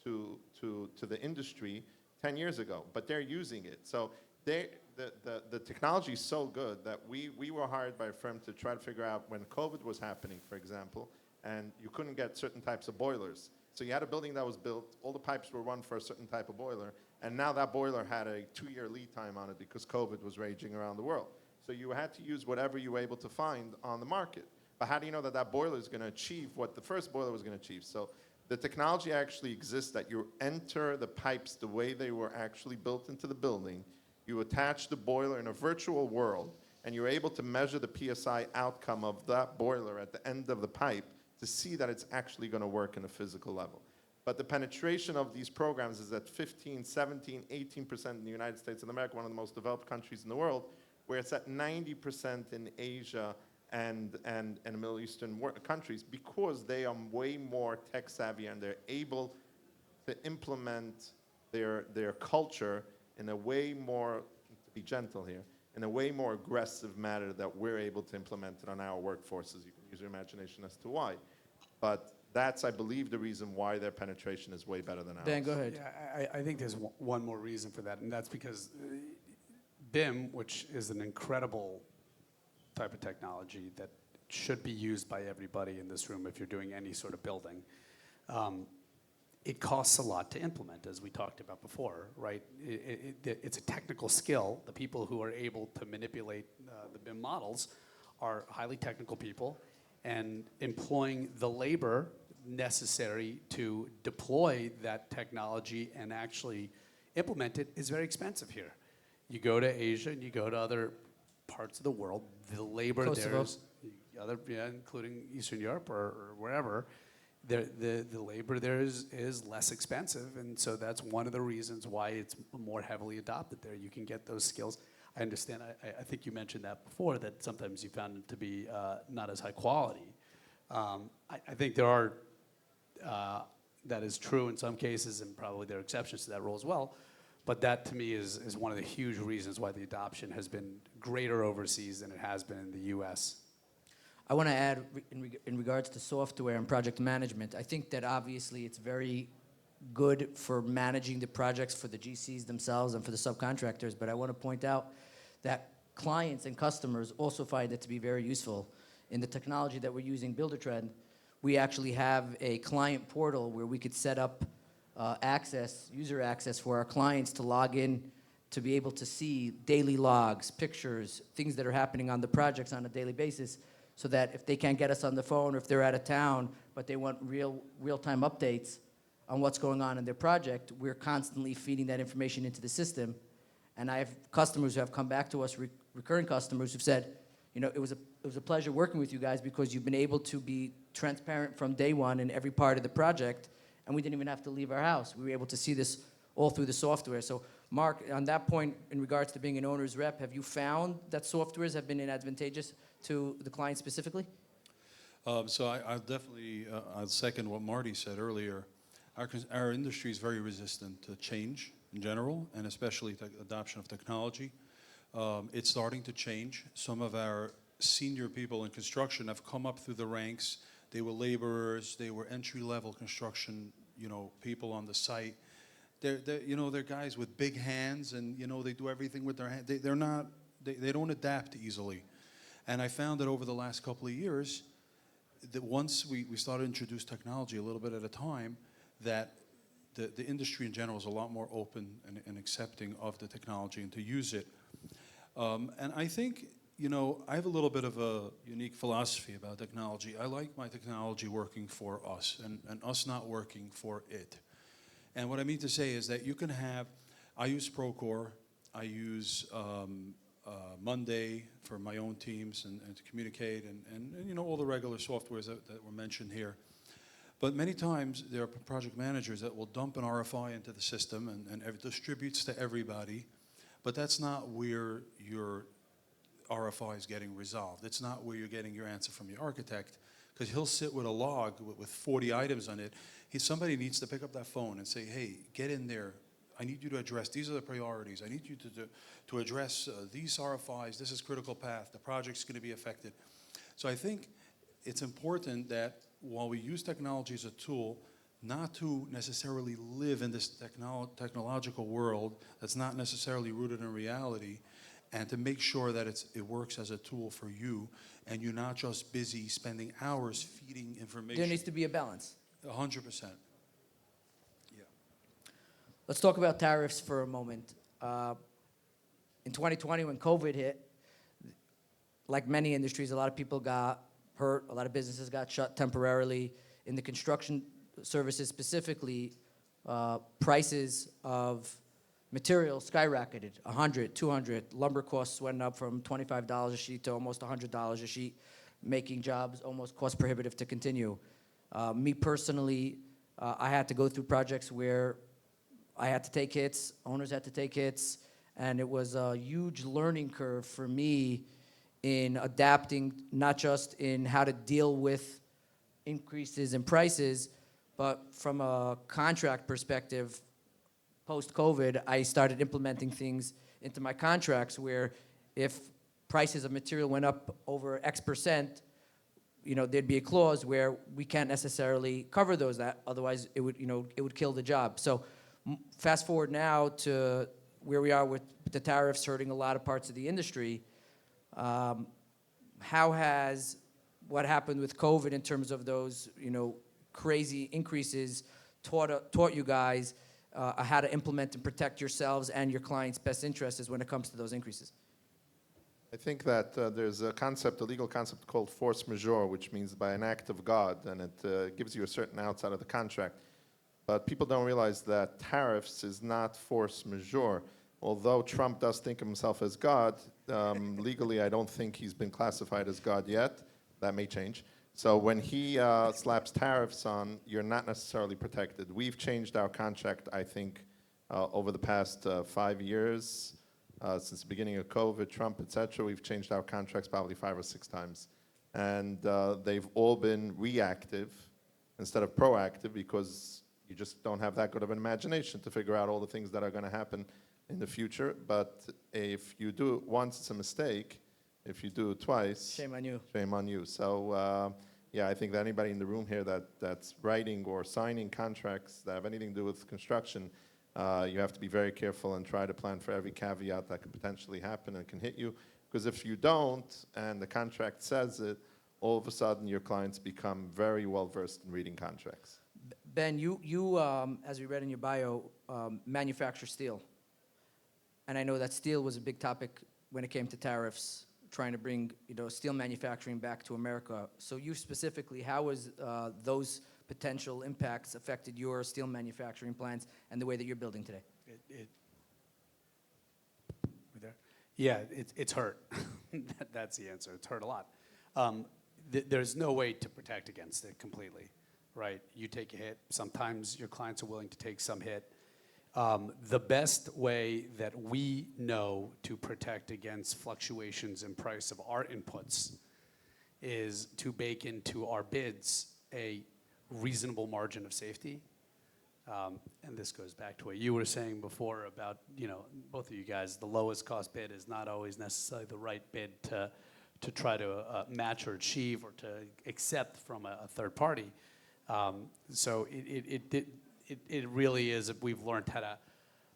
to the industry 10 years ago. But they're using it. So the technology is so good that we were hired by a firm to try to figure out when COVID was happening, for example, and you couldn't get certain types of boilers. So you had a building that was built, all the pipes were run for a certain type of boiler, and now that boiler had a 2-year lead time on it because COVID was raging around the world. So you had to use whatever you were able to find on the market. But how do you know that that boiler is going to achieve what the first boiler was going to achieve? So the technology actually exists that you enter the pipes the way they were actually built into the building. You attach the boiler in a virtual world, and you're able to measure the PSI outcome of that boiler at the end of the pipe to see that it's actually going to work in a physical level. But the penetration of these programs is at 15, 17, 18% in the United States of America, one of the most developed countries in the world, where it's at 90% in Asia and Middle Eastern countries, because they are way more tech savvy and they're able to implement their culture in a way more, to be gentle here, in a way more aggressive manner that we're able to implement it on our workforces. You can use your imagination as to why. But that's, I believe, the reason why their penetration is way better than ours. Dan, go ahead. Yeah, I think there's one more reason for that, and that's because BIM, which is an incredible type of technology that should be used by everybody in this room if you're doing any sort of building, it costs a lot to implement, as we talked about before, right? It's a technical skill. The people who are able to manipulate the BIM models are highly technical people, and employing the labor necessary to deploy that technology and actually implement it is very expensive here. You go to Asia and you go to other parts of the world, the labor Kosovo. there, including Eastern Europe or wherever, the labor there is less expensive, and so that's one of the reasons why it's more heavily adopted there. You can get those skills. I understand, I think you mentioned that before, that sometimes you found it to be not as high quality. I think there are, that is true in some cases, and probably there are exceptions to that rule as well, but that to me is one of the huge reasons why the adoption has been greater overseas than it has been in the US. I want to add, in regards to software and project management, I think that obviously it's very good for managing the projects for the GCs themselves and for the subcontractors, but I want to point out that clients and customers also find it to be very useful. In the technology that we're using, Buildertrend, we actually have a client portal where we could set up user access for our clients to log in, to be able to see daily logs, pictures, things that are happening on the projects on a daily basis, so that if they can't get us on the phone or if they're out of town, but they want real-time updates on what's going on in their project, we're constantly feeding that information into the system. And I have customers who have come back to us, recurring customers who've said, you know, it was a pleasure working with you guys because you've been able to be transparent from day one in every part of the project, and we didn't even have to leave our house. We were able to see this all through the software. So, Mark, on that point, in regards to being an owner's rep, have you found that softwares have been advantageous to the client specifically? So I'll definitely, I'll second what Marty said earlier. Our industry is very resistant to change in general, and especially the adoption of technology. It's starting to change. Some of our senior people in construction have come up through the ranks. They were laborers, they were entry-level construction, people on the site. They're guys with big hands, and they do everything with their hands. They don't adapt easily. And I found that over the last couple of years, that once we started to introduce technology a little bit at a time, that the industry in general is a lot more open and accepting of the technology and to use it. And I think, I have a little bit of a unique philosophy about technology. I like my technology working for us and us not working for it. And what I mean to say is that you can have, I use Procore, I use Monday for my own teams and to communicate and all the regular softwares that were mentioned here. But many times there are project managers that will dump an RFI into the system and it distributes to everybody, but that's not where your RFI is getting resolved. It's not where you're getting your answer from your architect, because he'll sit with a log with 40 items on it. Somebody needs to pick up that phone and say, hey, get in there. I need you to address, these are the priorities. I need you to address these RFIs. This is critical path. The project's going to be affected. So I think it's important that while we use technology as a tool, not to necessarily live in this technological world that's not necessarily rooted in reality, and to make sure that it works as a tool for you, and you're not just busy spending hours feeding information. There needs to be a balance. 100%. Yeah. Let's talk about tariffs for a moment. In 2020, when COVID hit, like many industries, a lot of people got hurt. A lot of businesses got shut temporarily. In the construction services specifically, prices of materials skyrocketed, 100, 200. Lumber costs went up from $25 a sheet to almost $100 a sheet, making jobs almost cost prohibitive to continue. Me personally, I had to go through projects where I had to take hits, owners had to take hits, and it was a huge learning curve for me in adapting, not just in how to deal with increases in prices, but from a contract perspective, post-COVID, I started implementing things into my contracts where if prices of material went up over X percent, there'd be a clause where we can't necessarily cover those, that otherwise it would kill the job. So fast forward now to where we are with the tariffs hurting a lot of parts of the industry. How has what happened with COVID in terms of those, crazy increases taught you guys how to implement and protect yourselves and your clients' best interests when it comes to those increases? I think that there's a legal concept called force majeure, which means by an act of God, and it gives you a certain outside of the contract. But people don't realize that tariffs is not force majeure. Although Trump does think of himself as God, legally I don't think he's been classified as God yet. That may change. So when he slaps tariffs on, you're not necessarily protected. We've changed our contract, I think, over the past 5 years. Since the beginning of COVID, Trump, et cetera, we've changed our contracts probably 5 or 6 times. And they've all been reactive instead of proactive, because you just don't have that good of an imagination to figure out all the things that are going to happen in the future. But if you do it once, it's a mistake. If you do it twice, Shame on you. Shame on you. So, yeah, I think that anybody in the room here that's writing or signing contracts that have anything to do with construction, you have to be very careful and try to plan for every caveat that could potentially happen and can hit you. Because if you don't, and the contract says it, all of a sudden your clients become very well versed in reading contracts. Ben, you as we read in your bio, manufacture steel. And I know that steel was a big topic when it came to tariffs, trying to bring steel manufacturing back to America. So you specifically, how has those potential impacts affected your steel manufacturing plants and the way that you're building today? We there? Yeah, it's hurt. That's the answer. It's hurt a lot. There's no way to protect against it completely, right? You take a hit. Sometimes your clients are willing to take some hit. The best way that we know to protect against fluctuations in price of our inputs is to bake into our bids a reasonable margin of safety. And this goes back to what you were saying before about, both of you guys, the lowest cost bid is not always necessarily the right bid to try to match or achieve or to accept from a third party. So it really is, we've learned how to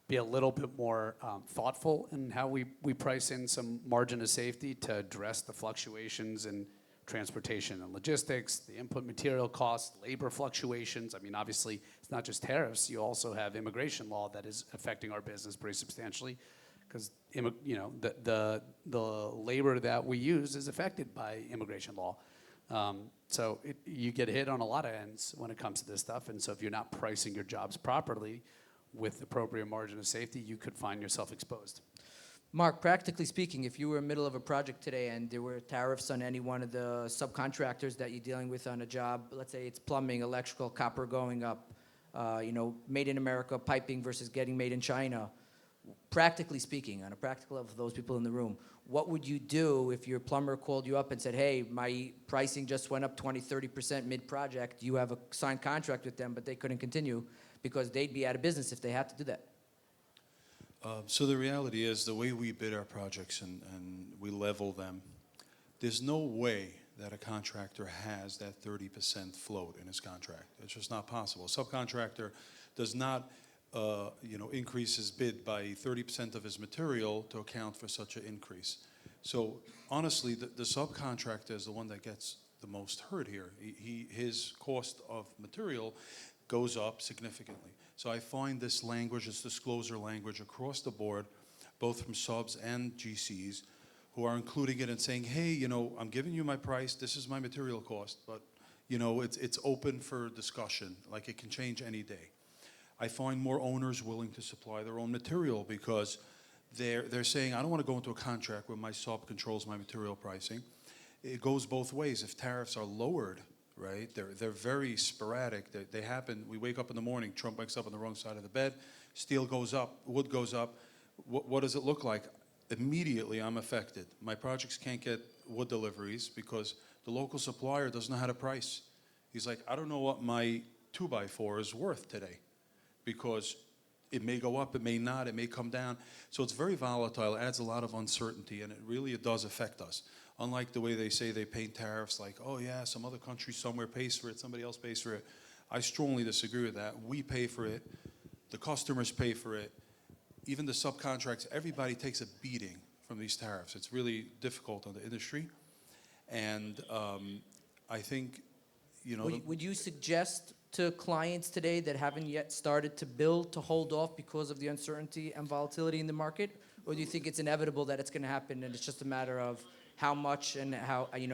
be a little bit more thoughtful in how we price in some margin of safety to address the fluctuations in transportation and logistics, the input material costs, labor fluctuations. I mean, obviously, it's not just tariffs. You also have immigration law that is affecting our business pretty substantially, because the labor that we use is affected by immigration law. So you get hit on a lot of ends when it comes to this stuff. And so if you're not pricing your jobs properly with appropriate margin of safety, you could find yourself exposed. Mark, practically speaking, if you were in the middle of a project today and there were tariffs on any one of the subcontractors that you're dealing with on a job, let's say it's plumbing, electrical, copper going up, made in America, piping versus getting made in China, practically speaking, on a practical level for those people in the room, what would you do if your plumber called you up and said, hey, my pricing just went up 20, 30% mid-project. You have a signed contract with them, but they couldn't continue because they'd be out of business if they had to do that? So the reality is, the way we bid our projects and we level them, there's no way that a contractor has that 30% float in his contract. It's just not possible. A subcontractor does not increase his bid by 30% of his material to account for such an increase. So honestly, the subcontractor is the one that gets the most hurt here. His cost of material goes up significantly. So I find this language, this disclosure language across the board, both from subs and GCs, who are including it and saying, hey, I'm giving you my price, this is my material cost, but it's open for discussion, like it can change any day. I find more owners willing to supply their own material because they're saying, I don't want to go into a contract where my sub controls my material pricing. It goes both ways. If tariffs are lowered, right, they're very sporadic. They happen. We wake up in the morning, Trump wakes up on the wrong side of the bed, steel goes up, wood goes up. What does it look like? Immediately I'm affected. My projects can't get wood deliveries because the local supplier doesn't know how to price. He's like, I don't know what my 2x4 is worth today, because it may go up, it may not, it may come down. So it's very volatile, it adds a lot of uncertainty, and it does affect us. Unlike the way they say they paint tariffs, like, oh yeah, some other country somewhere pays for it, somebody else pays for it. I strongly disagree with that. We pay for it, the customers pay for it, even the subcontracts, everybody takes a beating from these tariffs. It's really difficult on the industry. And I think, Would you suggest to clients today that haven't yet started to build to hold off because of the uncertainty and volatility in the market? Or do you think it's inevitable that it's going to happen and it's just a matter of how much and how you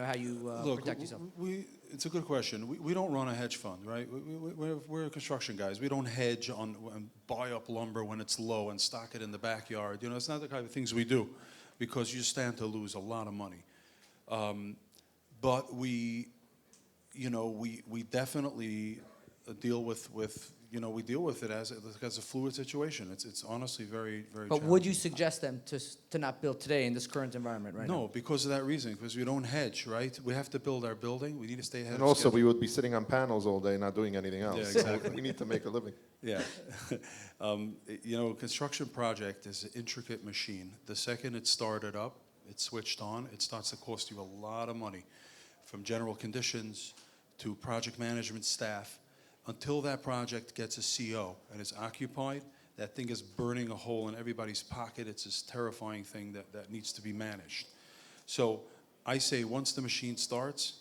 protect yourself? It's a good question. We don't run a hedge fund, right? We're construction guys. We don't hedge on and buy up lumber when it's low and stock it in the backyard. It's not the kind of things we do, because you stand to lose a lot of money. But we definitely deal with we deal with it as a fluid situation. It's honestly very, very But challenging. would you suggest them to not build today in this current environment right now? No, because of that reason, because we don't hedge, right? We have to build our building. We need to stay ahead And of also, schedule. we would be sitting on panels all day, not doing anything else. Yeah, So exactly. we need to make a living. Yeah. A construction project is an intricate machine. The second it's started up, it's switched on, it starts to cost you a lot of money, from general conditions to project management staff. Until that project gets a CO and is occupied, that thing is burning a hole in everybody's pocket. It's this terrifying thing that needs to be managed. So I say, once the machine starts,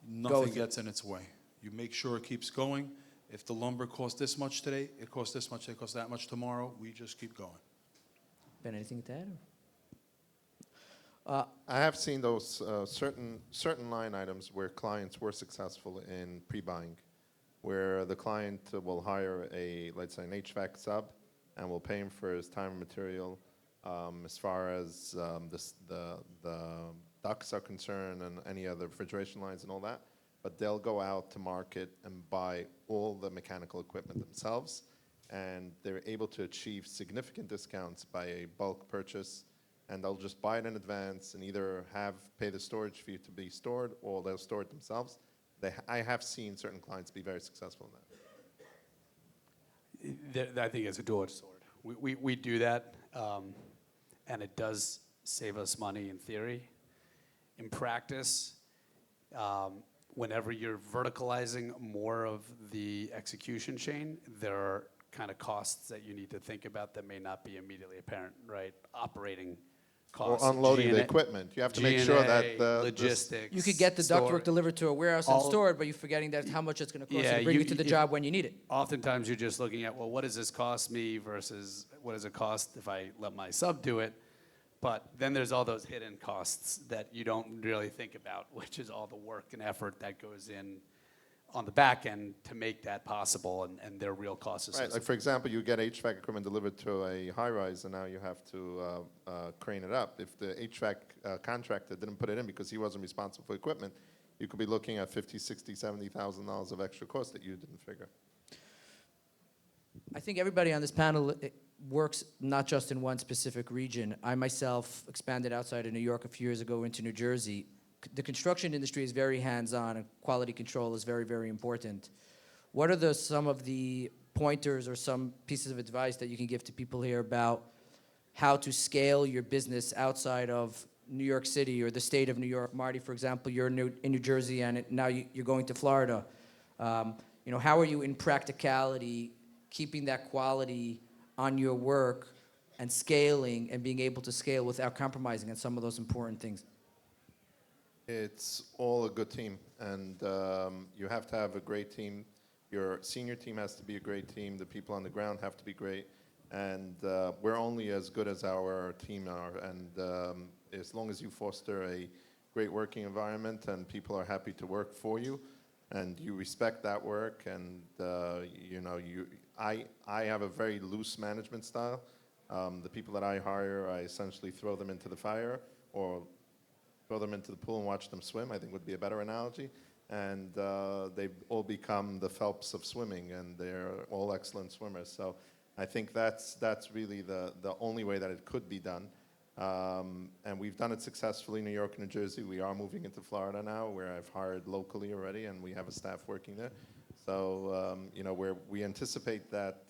nothing gets in its way. You make sure it keeps going. If the lumber costs this much today, it costs this much, it costs that much tomorrow. We just keep going. Ben, anything to add? I have seen those certain line items where clients were successful in pre-buying, where the client will hire let's say an HVAC sub, and will pay him for his time and material. As far as the ducts are concerned and any other refrigeration lines and all that, but they'll go out to market and buy all the mechanical equipment themselves, and they're able to achieve significant discounts by a bulk purchase, and they'll just buy it in advance and either pay the storage fee to be stored, or they'll store it themselves. I have seen certain clients be very successful in that. I think it's a dual-edged sword. We do that, and it does save us money in theory. In practice, whenever you're verticalizing more of the execution chain, there are kind of costs that you need to think about that may not be immediately apparent, right? Operating costs. Or unloading the G&A equipment. You have to make sure that logistics. You could get the ductwork delivered to a warehouse and all- stored, but you're forgetting that how much it's going to cost Yeah, you to bring you- it to the if- job when you need it. Oftentimes, you're just looking at, well, what does this cost me versus what does it cost if I let my sub do it? But then there's all those hidden costs that you don't really think about, which is all the work and effort that goes in on the back end to make that possible, and their real costs Right, associated. like for example, you get HVAC equipment delivered to a high-rise, and now you have to crane it up. If the HVAC contractor didn't put it in because he wasn't responsible for equipment, you could be looking at $50,000, $60,000, $70,000 of extra cost that you didn't figure. I think everybody on this panel works not just in one specific region. I myself expanded outside of New York a few years ago into New Jersey. The construction industry is very hands-on, and quality control is very, very important. What are some of the pointers or some pieces of advice that you can give to people here about how to scale your business outside of New York City or the state of New York? Marty, for example, you're in New Jersey, and now you're going to Florida. How are you in practicality keeping that quality on your work and scaling and being able to scale without compromising on some of those important things? It's all a good team, and you have to have a great team. Your senior team has to be a great team. The people on the ground have to be great, and we're only as good as our team are. And as long as you foster a great working environment and people are happy to work for you, and you respect that work, and I have a very loose management style. The people that I hire, I essentially throw them into the fire or throw them into the pool and watch them swim, I think would be a better analogy. And they've all become the Phelps of swimming, and they're all excellent swimmers. So I think that's really the only way that it could be done. And we've done it successfully in New York and New Jersey. We are moving into Florida now, where I've hired locally already, and we have a staff working there. So, where we anticipate that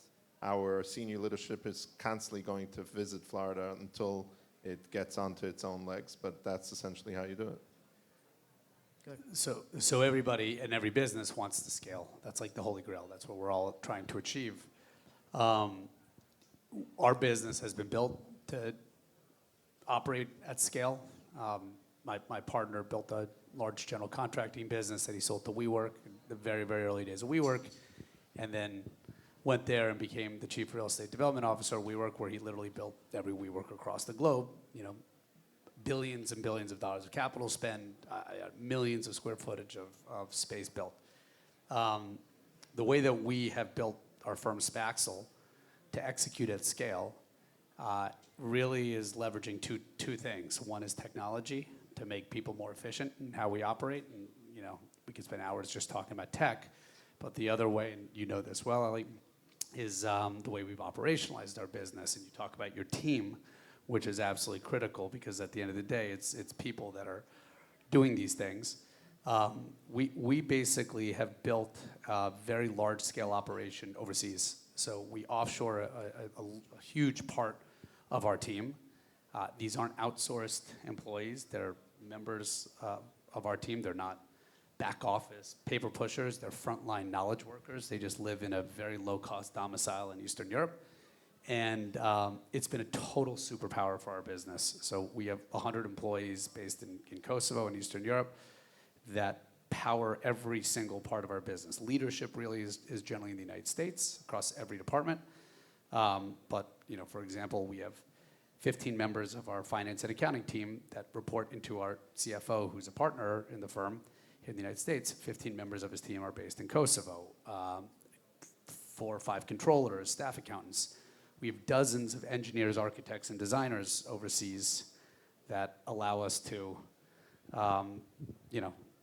our senior leadership is constantly going to visit Florida until it gets onto its own legs, but that's essentially how you do it. So everybody and every business wants to scale. That's like the holy grail. That's what we're all trying to achieve. Our business has been built to operate at scale. My partner built a large general contracting business that he sold to WeWork in the very, very early days of WeWork, and then went there and became the chief real estate development officer of WeWork, where he literally built every WeWork across the globe. Billions and billions of dollars of capital spend, millions of square footage of space built. The way that we have built our firm Spaxel to execute at scale really is leveraging two things. One is technology to make people more efficient in how we operate, and we could spend hours just talking about tech. But the other way, and you know this well, Eli, is the way we've operationalized our business. And you talk about your team, which is absolutely critical, because at the end of the day, it's people that are doing these things. We basically have built a very large-scale operation overseas. So we offshore a huge part of our team. These aren't outsourced employees. They're members of our team. They're not back office paper pushers. They're frontline knowledge workers. They just live in a very low-cost domicile in Eastern Europe. And it's been a total superpower for our business. So we have 100 employees based in Kosovo and Eastern Europe that power every single part of our business. Leadership really is generally in the United States across every department. But for example, we have 15 members of our finance and accounting team that report into our CFO, who's a partner in the firm here in the United States. 15 members of his team are based in Kosovo. 4 or 5 controllers, staff accountants. We have dozens of engineers, architects, and designers overseas that allow us to,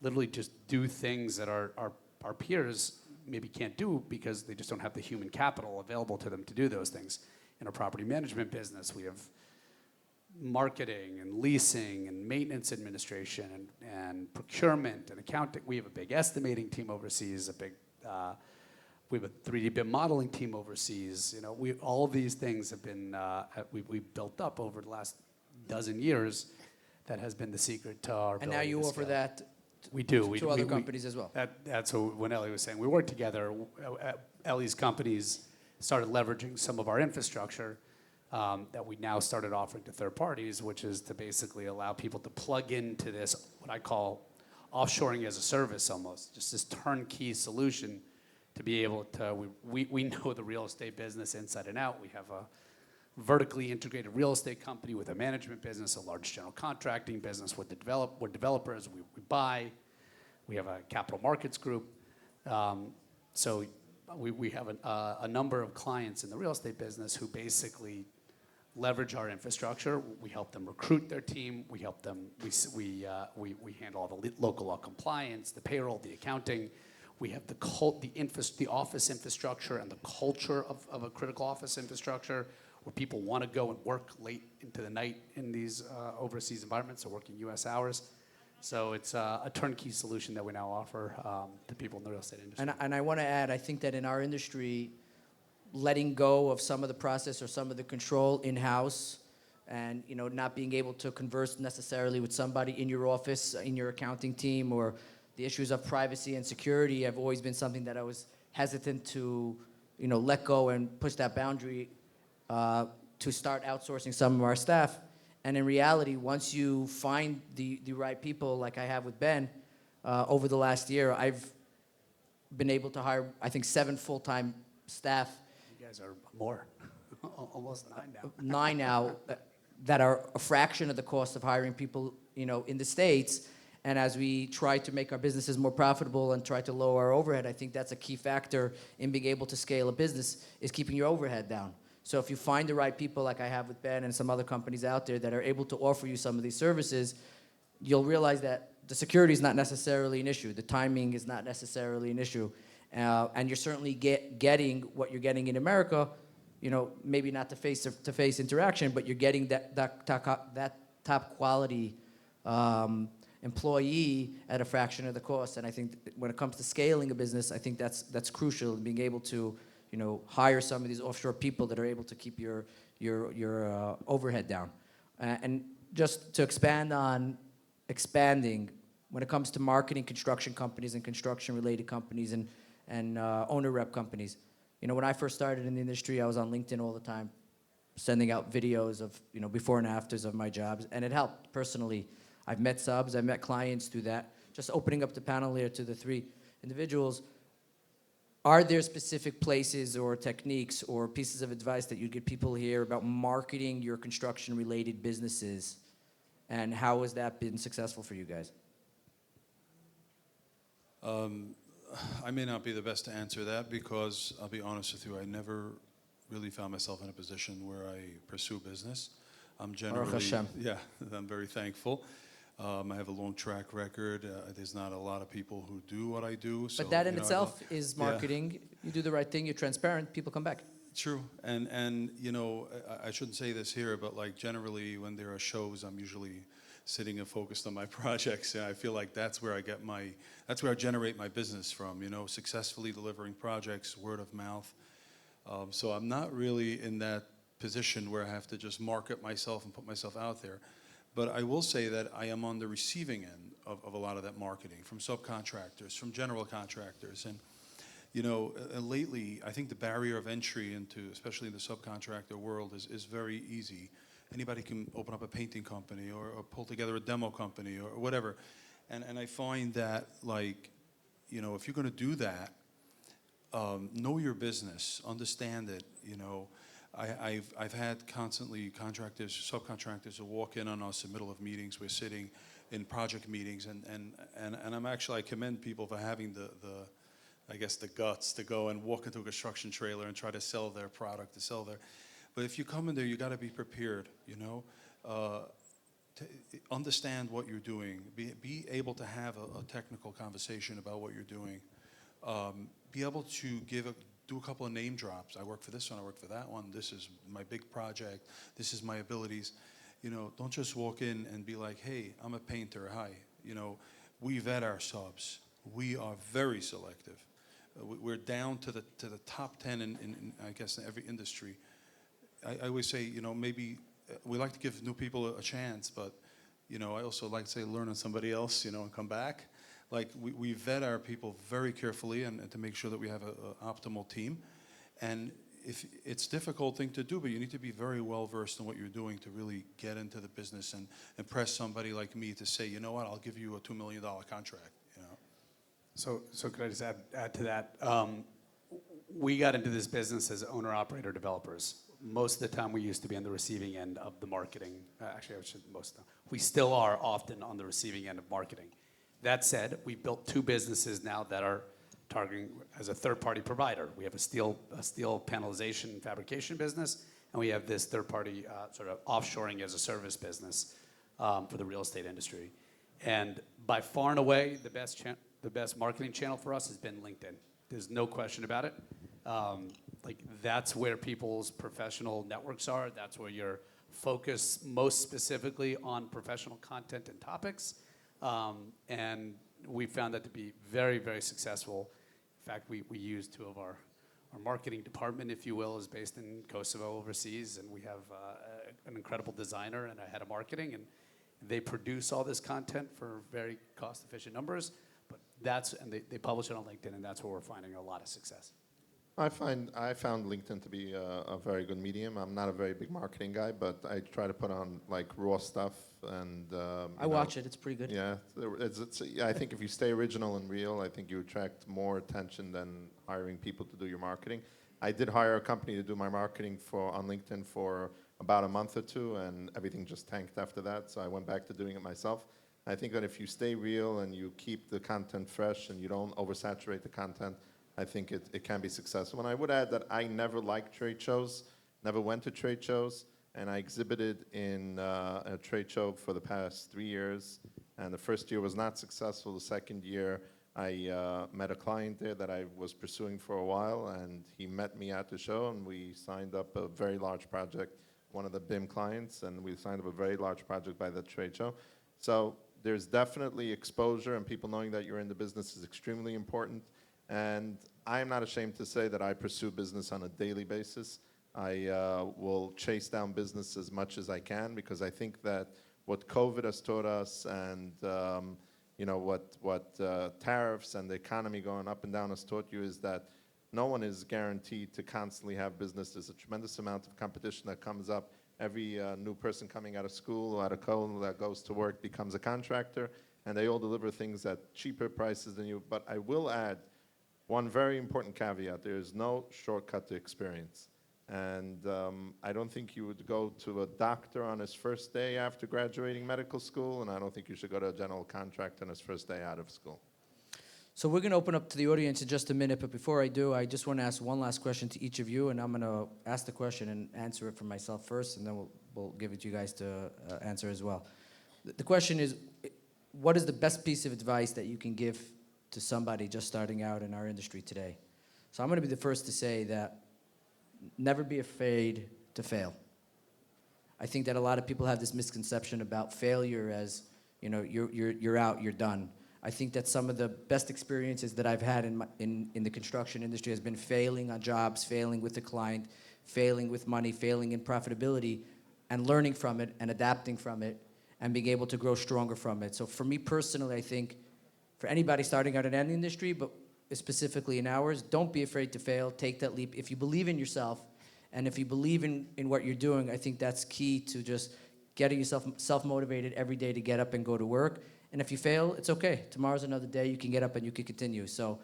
literally just do things that our peers maybe can't do because they just don't have the human capital available to them to do those things. In our property management business, we have marketing and leasing and maintenance administration and procurement and accounting. We have a big estimating team overseas, we have a 3D BIM modeling team overseas. All of these things have been we've built up over the last dozen years. That has been the secret to our. And now you offer that. We do. To other companies as well. That's what when Eli was saying. We work together. Eli's companies started leveraging some of our infrastructure that we now started offering to third parties, which is to basically allow people to plug into this, what I call offshoring as a service almost, just this turnkey solution to be able to, we know the real estate business inside and out. We have a vertically integrated real estate company with a management business, a large general contracting business. We're developers, we buy. We have a capital markets group. So we have a number of clients in the real estate business who basically leverage our infrastructure. We help them recruit their team. We help them, we handle all the local law compliance, the payroll, the accounting. We have the office infrastructure and the culture of a critical office infrastructure. where people want to go and work late into the night in these overseas environments, or working U.S. hours. So it's a turnkey solution that we now offer to people in the real estate industry. And I want to add, I think that in our industry, letting go of some of the process or some of the control in-house, and not being able to converse necessarily with somebody in your office, in your accounting team, or the issues of privacy and security have always been something that I was hesitant to let go and push that boundary to start outsourcing some of our staff. And in reality, once you find the right people, like I have with Ben, over the last year, I've been able to hire, I think, 7 full-time staff. You guys are more, almost 9 now. 9 now that are a fraction of the cost of hiring people, in the States. And as we try to make our businesses more profitable and try to lower our overhead, I think that's a key factor in being able to scale a business, is keeping your overhead down. So if you find the right people, like I have with Ben and some other companies out there that are able to offer you some of these services, you'll realize that the security is not necessarily an issue. The timing is not necessarily an issue. And you're certainly getting what you're getting in America, maybe not the face-to-face interaction, but you're getting that top quality employee at a fraction of the cost. And I think when it comes to scaling a business, I think that's crucial, being able to hire some of these offshore people that are able to keep your overhead down. And just to expand on expanding, when it comes to marketing construction companies and construction-related companies and owner rep companies, when I first started in the industry, I was on LinkedIn all the time, sending out videos of before and afters of my jobs, and it helped personally. I've met subs, I've met clients through that. Just opening up the panel here to the 3 individuals, are there specific places or techniques or pieces of advice that you give people here about marketing your construction-related businesses, and how has that been successful for you guys? I may not be the best to answer that, because I'll be honest with you, I never really found myself in a position where I pursue business. I'm generally, Baruch Hashem. yeah, I'm very thankful. I have a long track record. There's not a lot of people who do what I do. So, But that in I itself don't- is marketing. You do the right thing, you're transparent, people come back. True, and I shouldn't say this here, but like generally when there are shows, I'm usually sitting and focused on my projects. And I feel like that's where I generate my business from. Successfully delivering projects, word of mouth. So I'm not really in that position where I have to just market myself and put myself out there. But I will say that I am on the receiving end of a lot of that marketing, from subcontractors, from general contractors. And lately, I think the barrier of entry into, especially in the subcontractor world, is very easy. Anybody can open up a painting company or pull together a demo company or whatever. And I find that, like, if you're going to do that, know your business, understand it. I've had constantly subcontractors who walk in on us in the middle of meetings. We're sitting in project meetings, and I commend people for having the guts to go and walk into a construction trailer and try to sell their product, but if you come in there, you got to be prepared, to understand what you're doing, be able to have a technical conversation about what you're doing, be able to do a couple of name drops. I work for this one, I work for that one, this is my big project, this is my abilities. Don't just walk in and be like, hey, I'm a painter, hi. We vet our subs. We are very selective. We're down to the top 10 in I guess in every industry. I always say, maybe we like to give new people a chance, but I also like to say learn on somebody else, and come back. Like we vet our people very carefully and to make sure that we have an optimal team. And if it's a difficult thing to do, but you need to be very well versed in what you're doing to really get into the business and impress somebody like me to say, you know what, I'll give you a $2 million contract. So could I just add to that? We got into this business as owner-operator developers. Most of the time, we used to be on the receiving end of the marketing. Actually, I should most of the time. We still are often on the receiving end of marketing. That said, we built 2 businesses now that are targeting as a third-party provider. We have a steel panelization and fabrication business, and we have this third-party sort of offshoring as a service business for the real estate industry. And by far and away, the best marketing channel for us has been LinkedIn. There's no question about it. like that's where people's professional networks are. That's where you're focused most specifically on professional content and topics. And we found that to be very, very successful. In fact, we use two of our marketing department, if you will, is based in Kosovo overseas, and we have an incredible designer and a head of marketing, and they produce all this content for very cost-efficient numbers, but they publish it on LinkedIn, and that's where we're finding a lot of success. I found LinkedIn to be a very good medium. I'm not a very big marketing guy, but I try to put on like raw stuff and. I watch it. It's pretty good. Yeah, I think if you stay original and real, I think you attract more attention than hiring people to do your marketing. I did hire a company to do my marketing on LinkedIn for about a month or two, and everything just tanked after that. So I went back to doing it myself. I think that if you stay real and you keep the content fresh and you don't oversaturate the content, I think it can be successful. And I would add that I never liked trade shows, never went to trade shows, and I exhibited in a trade show for the past 3 years. And the first year was not successful. The second year, I met a client there that I was pursuing for a while, and he met me at the show, and we signed up a very large project, one of the BIM clients, and we signed up a very large project by the trade show. So there's definitely exposure, and people knowing that you're in the business is extremely important. And I am not ashamed to say that I pursue business on a daily basis. I will chase down business as much as I can, because I think that what COVID has taught us, and what tariffs and the economy going up and down has taught you, is that no one is guaranteed to constantly have business. There's a tremendous amount of competition that comes up. Every new person coming out of school or out of college that goes to work becomes a contractor, and they all deliver things at cheaper prices than you. But I will add one very important caveat: there is no shortcut to experience. And I don't think you would go to a doctor on his first day after graduating medical school, and I don't think you should go to a general contractor on his first day out of school. So we're going to open up to the audience in just a minute, but before I do, I just want to ask one last question to each of you, and I'm going to ask the question and answer it for myself first, and then we'll give it to you guys to answer as well. The question is, what is the best piece of advice that you can give to somebody just starting out in our industry today? So I'm going to be the first to say that never be afraid to fail. I think that a lot of people have this misconception about failure as, you're out, you're done. I think that some of the best experiences that I've had in the construction industry has been failing on jobs, failing with the client, failing with money, failing in profitability, and learning from it and adapting from it and being able to grow stronger from it. So for me personally, I think for anybody starting out in any industry, but specifically in ours, don't be afraid to fail. Take that leap. If you believe in yourself and if you believe in what you're doing, I think that's key to just getting yourself self-motivated every day to get up and go to work. And if you fail, it's okay. Tomorrow's another day. You can get up and you can continue. So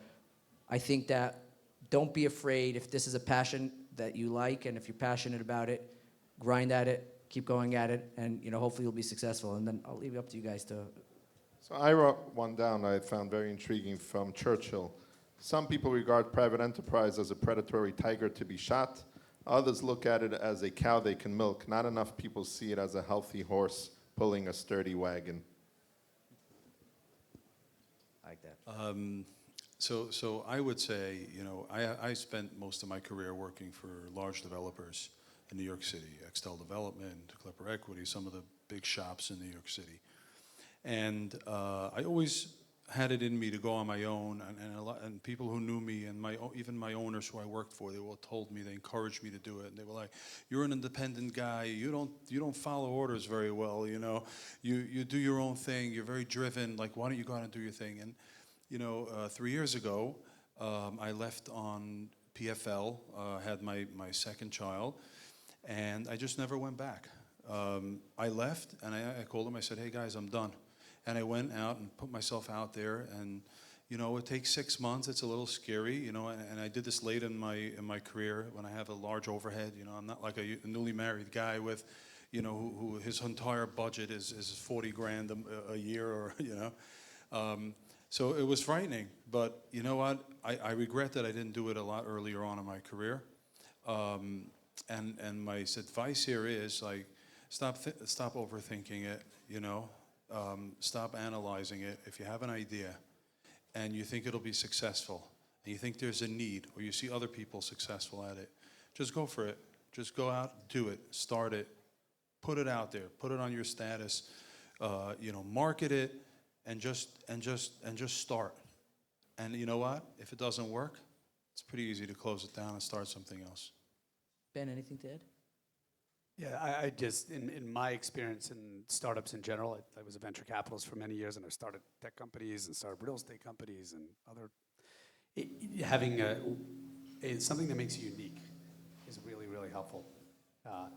I think that don't be afraid. If this is a passion that you like and if you're passionate about it, grind at it, keep going at it, and hopefully you'll be successful. And then I'll leave it up to you guys to... So I wrote one down I found very intriguing from Churchill. Some people regard private enterprise as a predatory tiger to be shot. Others look at it as a cow they can milk. Not enough people see it as a healthy horse pulling a sturdy wagon. I like that. So I would say, I spent most of my career working for large developers in New York City, Extel Development, Clipper Equity, some of the big shops in New York City. And I always had it in me to go on my own, and people who knew me and even my owners who I worked for, they all told me, they encouraged me to do it. And they were like, "You're an independent guy. You don't follow orders very well. You do your own thing. You're very driven. Like, why don't you go out and do your thing?" And 3 years ago, I left on PFL, had my second child, and I just never went back. I left, and I called them. I said, "Hey guys, I'm done." And I went out and put myself out there, and it takes 6 months. It's a little scary, and I did this late in my career when I have a large overhead. I'm not like a newly married guy with, who his entire budget is 40 grand a year, or So it was frightening, but you know what? I regret that I didn't do it a lot earlier on in my career. And my advice here is like, stop overthinking it. Stop analyzing it. If you have an idea and you think it'll be successful and you think there's a need, or you see other people successful at it, just go for it. Just go out, do it, start it, put it out there, put it on your status, market it, and just start. And you know what? If it doesn't work, it's pretty easy to close it down and start something else. Ben, anything to add? Yeah, I just, in my experience in startups in general, I was a venture capitalist for many years, and I started tech companies and started real estate companies and other. Having something that makes you unique is really, really helpful.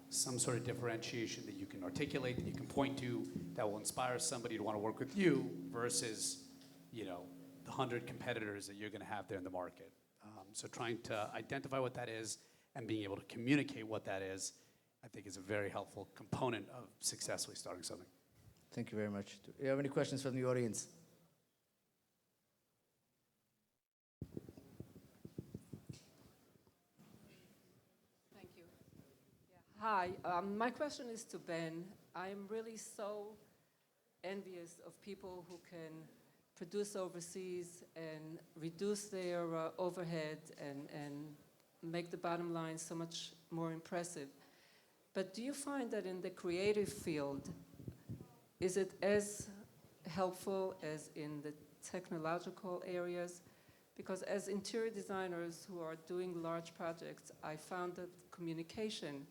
Some sort of differentiation that you can articulate, that you can point to, that will inspire somebody to want to work with you versus, the 100 competitors that you're going to have there in the market. So trying to identify what that is and being able to communicate what that is, I think is a very helpful component of successfully starting something. Thank you very much. Do you have any questions from the audience? Thank you. Yeah. Hi, my question is to Ben. I'm really so envious of people who can produce overseas and reduce their overhead and make the bottom line so much more impressive. But do you find that in the creative field, is it as helpful as in the technological areas? Because as interior designers who are doing large projects, I found that communication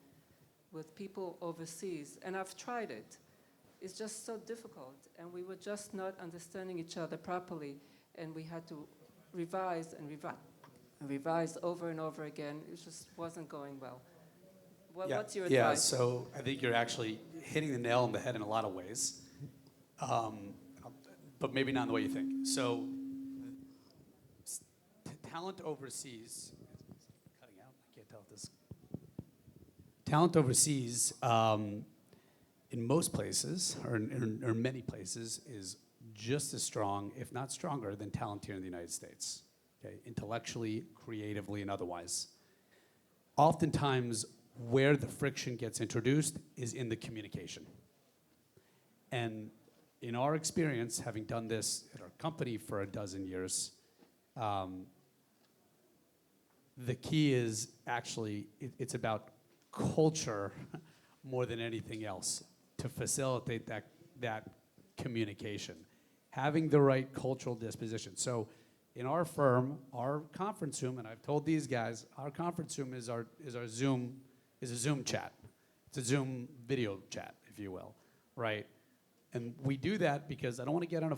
with people overseas, and I've tried it, is just so difficult, and we were just not understanding each other properly, and we had to revise and revise over and over again. It just wasn't going well. What's your advice? Yeah, so I think you're actually hitting the nail on the head in a lot of ways, but maybe not in the way you think. So talent overseas, cutting out, I can't tell if this. Talent overseas, in most places, or in many places, is just as strong, if not stronger, than talent here in the United States, okay? Intellectually, creatively, and otherwise. Oftentimes, where the friction gets introduced is in the communication. And in our experience, having done this at our company for a dozen years, the key is actually, it's about culture more than anything else to facilitate that communication. Having the right cultural disposition. So in our firm, our conference room, and I've told these guys, our conference room is a Zoom chat. It's a Zoom video chat, if you will, right? And we do that because I don't want to get on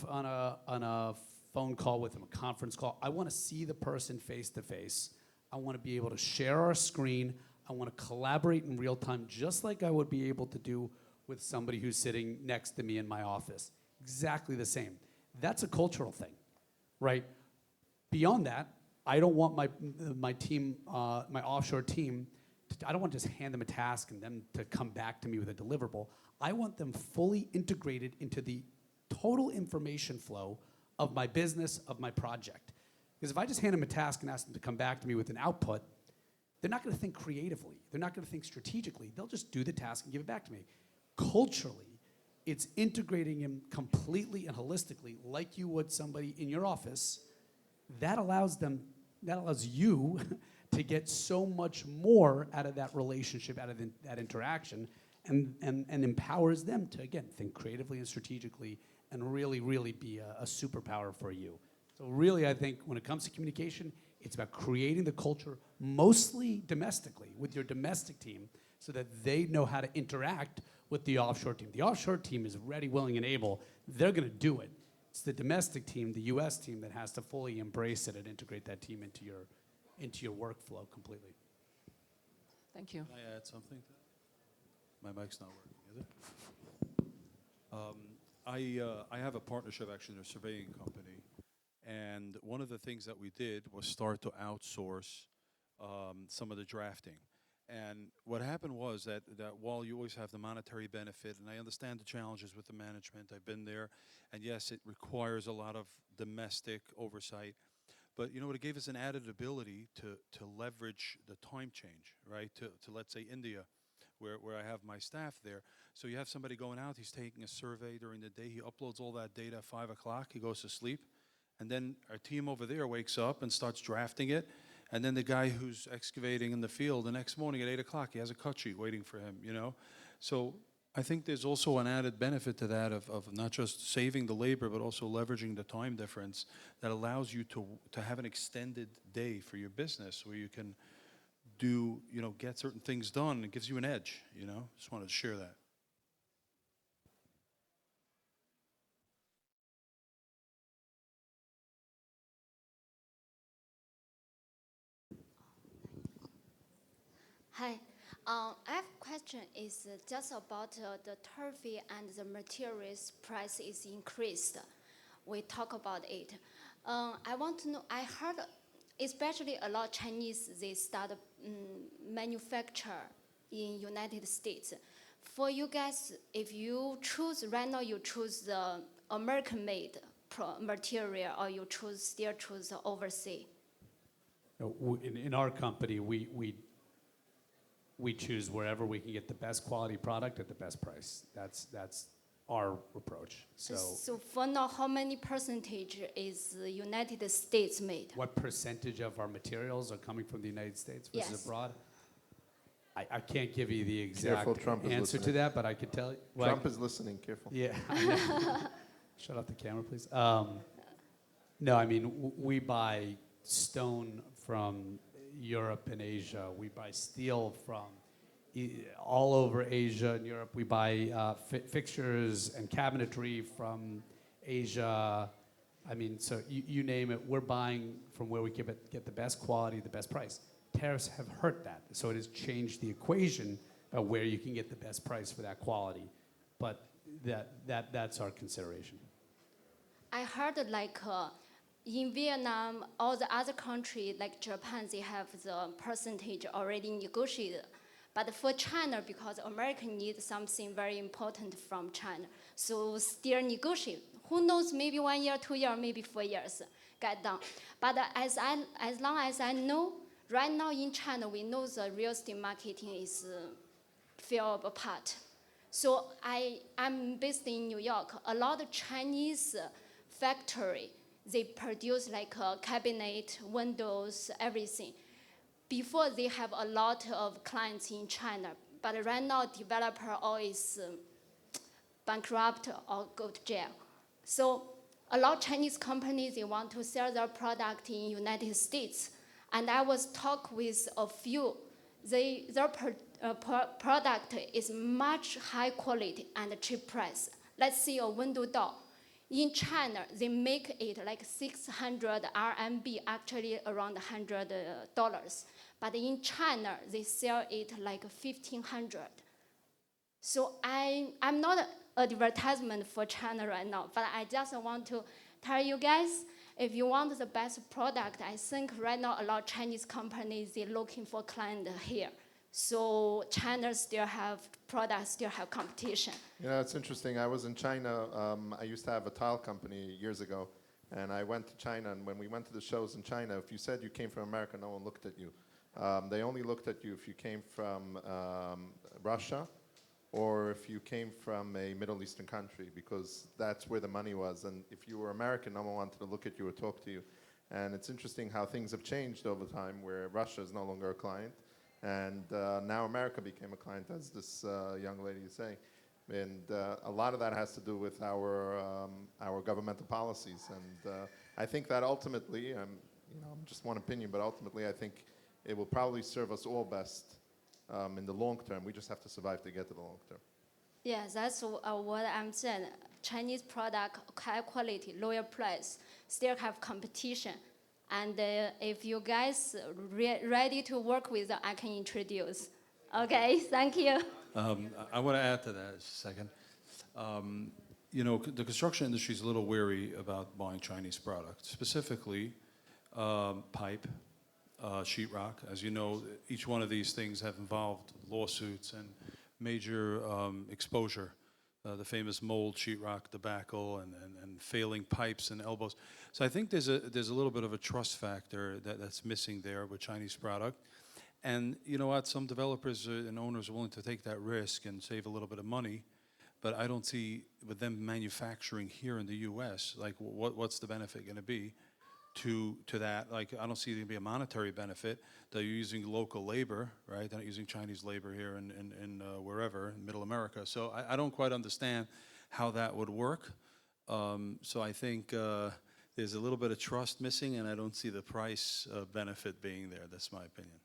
a phone call with them, a conference call. I want to see the person face to face. I want to be able to share our screen. I want to collaborate in real time, just like I would be able to do with somebody who's sitting next to me in my office. Exactly the same. That's a cultural thing, right? Beyond that, I don't want my team, my offshore team, I don't want to just hand them a task and them to come back to me with a deliverable. I want them fully integrated into the total information flow of my business, of my project. Because if I just hand them a task and ask them to come back to me with an output, they're not going to think creatively. They're not going to think strategically. They'll just do the task and give it back to me. Culturally, it's integrating him completely and holistically like you would somebody in your office. That allows you to get so much more out of that relationship, out of that interaction, and empowers them to, again, think creatively and strategically and really, really be a superpower for you. So really, I think when it comes to communication, it's about creating the culture mostly domestically with your domestic team so that they know how to interact with the offshore team. The offshore team is ready, willing, and able. They're going to do it. It's the domestic team, the U.S. team, that has to fully embrace it and integrate that team into your workflow completely. Thank you. Can I add something to that? My mic's not working, is it? I have a partnership, actually, in a surveying company. And one of the things that we did was start to outsource some of the drafting. And what happened was that while you always have the monetary benefit, and I understand the challenges with the management, I've been there, and yes, it requires a lot of domestic oversight, but you know what, it gave us an added ability to leverage the time change, right, to let's say India, where I have my staff there. So you have somebody going out, he's taking a survey during the day, he uploads all that data at 5 o'clock, he goes to sleep, And then our team over there wakes up and starts drafting it. And then the guy who's excavating in the field, the next morning at 8 o'clock, he has a cut sheet waiting for him, you know? So I think there's also an added benefit to that of not just saving the labor, but also leveraging the time difference that allows you to have an extended day for your business where you can do, you know, get certain things done. It gives you an edge, you know? Just wanted to share that. Hi. I have a question is just about the turfy and the materials price is increased. We talk about it. I want to know, I heard especially a lot of Chinese, they start manufacture in United States. For you guys, if you choose, right now you choose the American-made material or you still choose the overseas? No, in our company, we choose wherever we can get the best quality product at the best price. That's our approach. So for now, how many percentage is United States made? What percentage of our materials are coming from the United States versus Yes. abroad? I can't give you the exact Careful, Trump is answer to listening. that, but I could tell you. well, Trump is listening, careful. Yeah. Shut off the camera, please. No, I mean, we buy stone from Europe and Asia. We buy steel from all over Asia and Europe. We buy fixtures and cabinetry from Asia. I mean, so you name it, we're buying from where we get the best quality, the best price. Tariffs have hurt that, so it has changed the equation of where you can get the best price for that quality. But that's our consideration. I heard like in Vietnam, all the other countries like Japan, they have the percentage already negotiated. But for China, because America needs something very important from China, so still negotiate. Who knows, maybe 1 year, 2 years, maybe 4 years get done. But as long as I know, right now in China, we know the real estate marketing is fell apart. So I'm based in New York. A lot of Chinese factory, they produce like a cabinet, windows, everything. Before they have a lot of clients in China, but right now developer always bankrupt or go to jail. So a lot of Chinese companies, they want to sell their product in United States. And I was talk with a few, their product is much high quality and cheap price. Let's see a window door. In China, they make it like 600 RMB, actually around $100. But in China, they sell it like 1,500. So I'm not an advertisement for China right now, but I just want to tell you guys, if you want the best product, I think right now a lot of Chinese companies, they're looking for client here. So China still have products, still have competition. You know, it's interesting. I was in China. I used to have a tile company years ago. And I went to China. And when we went to the shows in China, if you said you came from America, no one looked at you. They only looked at you if you came from Russia or if you came from a Middle Eastern country, because that's where the money was. And if you were American, no one wanted to look at you or talk to you. And it's interesting how things have changed over time, where Russia is no longer a client. And now America became a client, as this young lady is saying. And a lot of that has to do with our governmental policies. And I think that ultimately, you know, just one opinion, but ultimately I think it will probably serve us all best in the long term. We just have to survive to get to the long term. Yeah, that's what I'm saying. Chinese product, high quality, lower price, still have competition. And if you guys ready to work with them, I can introduce. Okay, thank you. I want to add to that just a second. You know, the construction industry is a little wary about buying Chinese products, specifically pipe, sheetrock. As you know, each one of these things have involved lawsuits and major exposure. The famous mold sheetrock debacle and failing pipes and elbows. So I think there's a little bit of a trust factor that's missing there with Chinese product. And you know what? Some developers and owners are willing to take that risk and save a little bit of money. but I don't see with them manufacturing here in the U.S. like what's the benefit going to be to that? Like I don't see there to be a monetary benefit. They're using local labor, right? They're not using Chinese labor here in wherever in Middle America. So I don't quite understand how that would work. So I think there's a little bit of trust missing, and I don't see the price benefit being there. That's my opinion.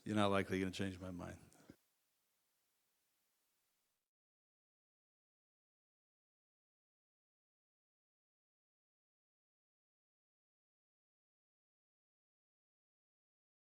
You're not likely going to change my mind.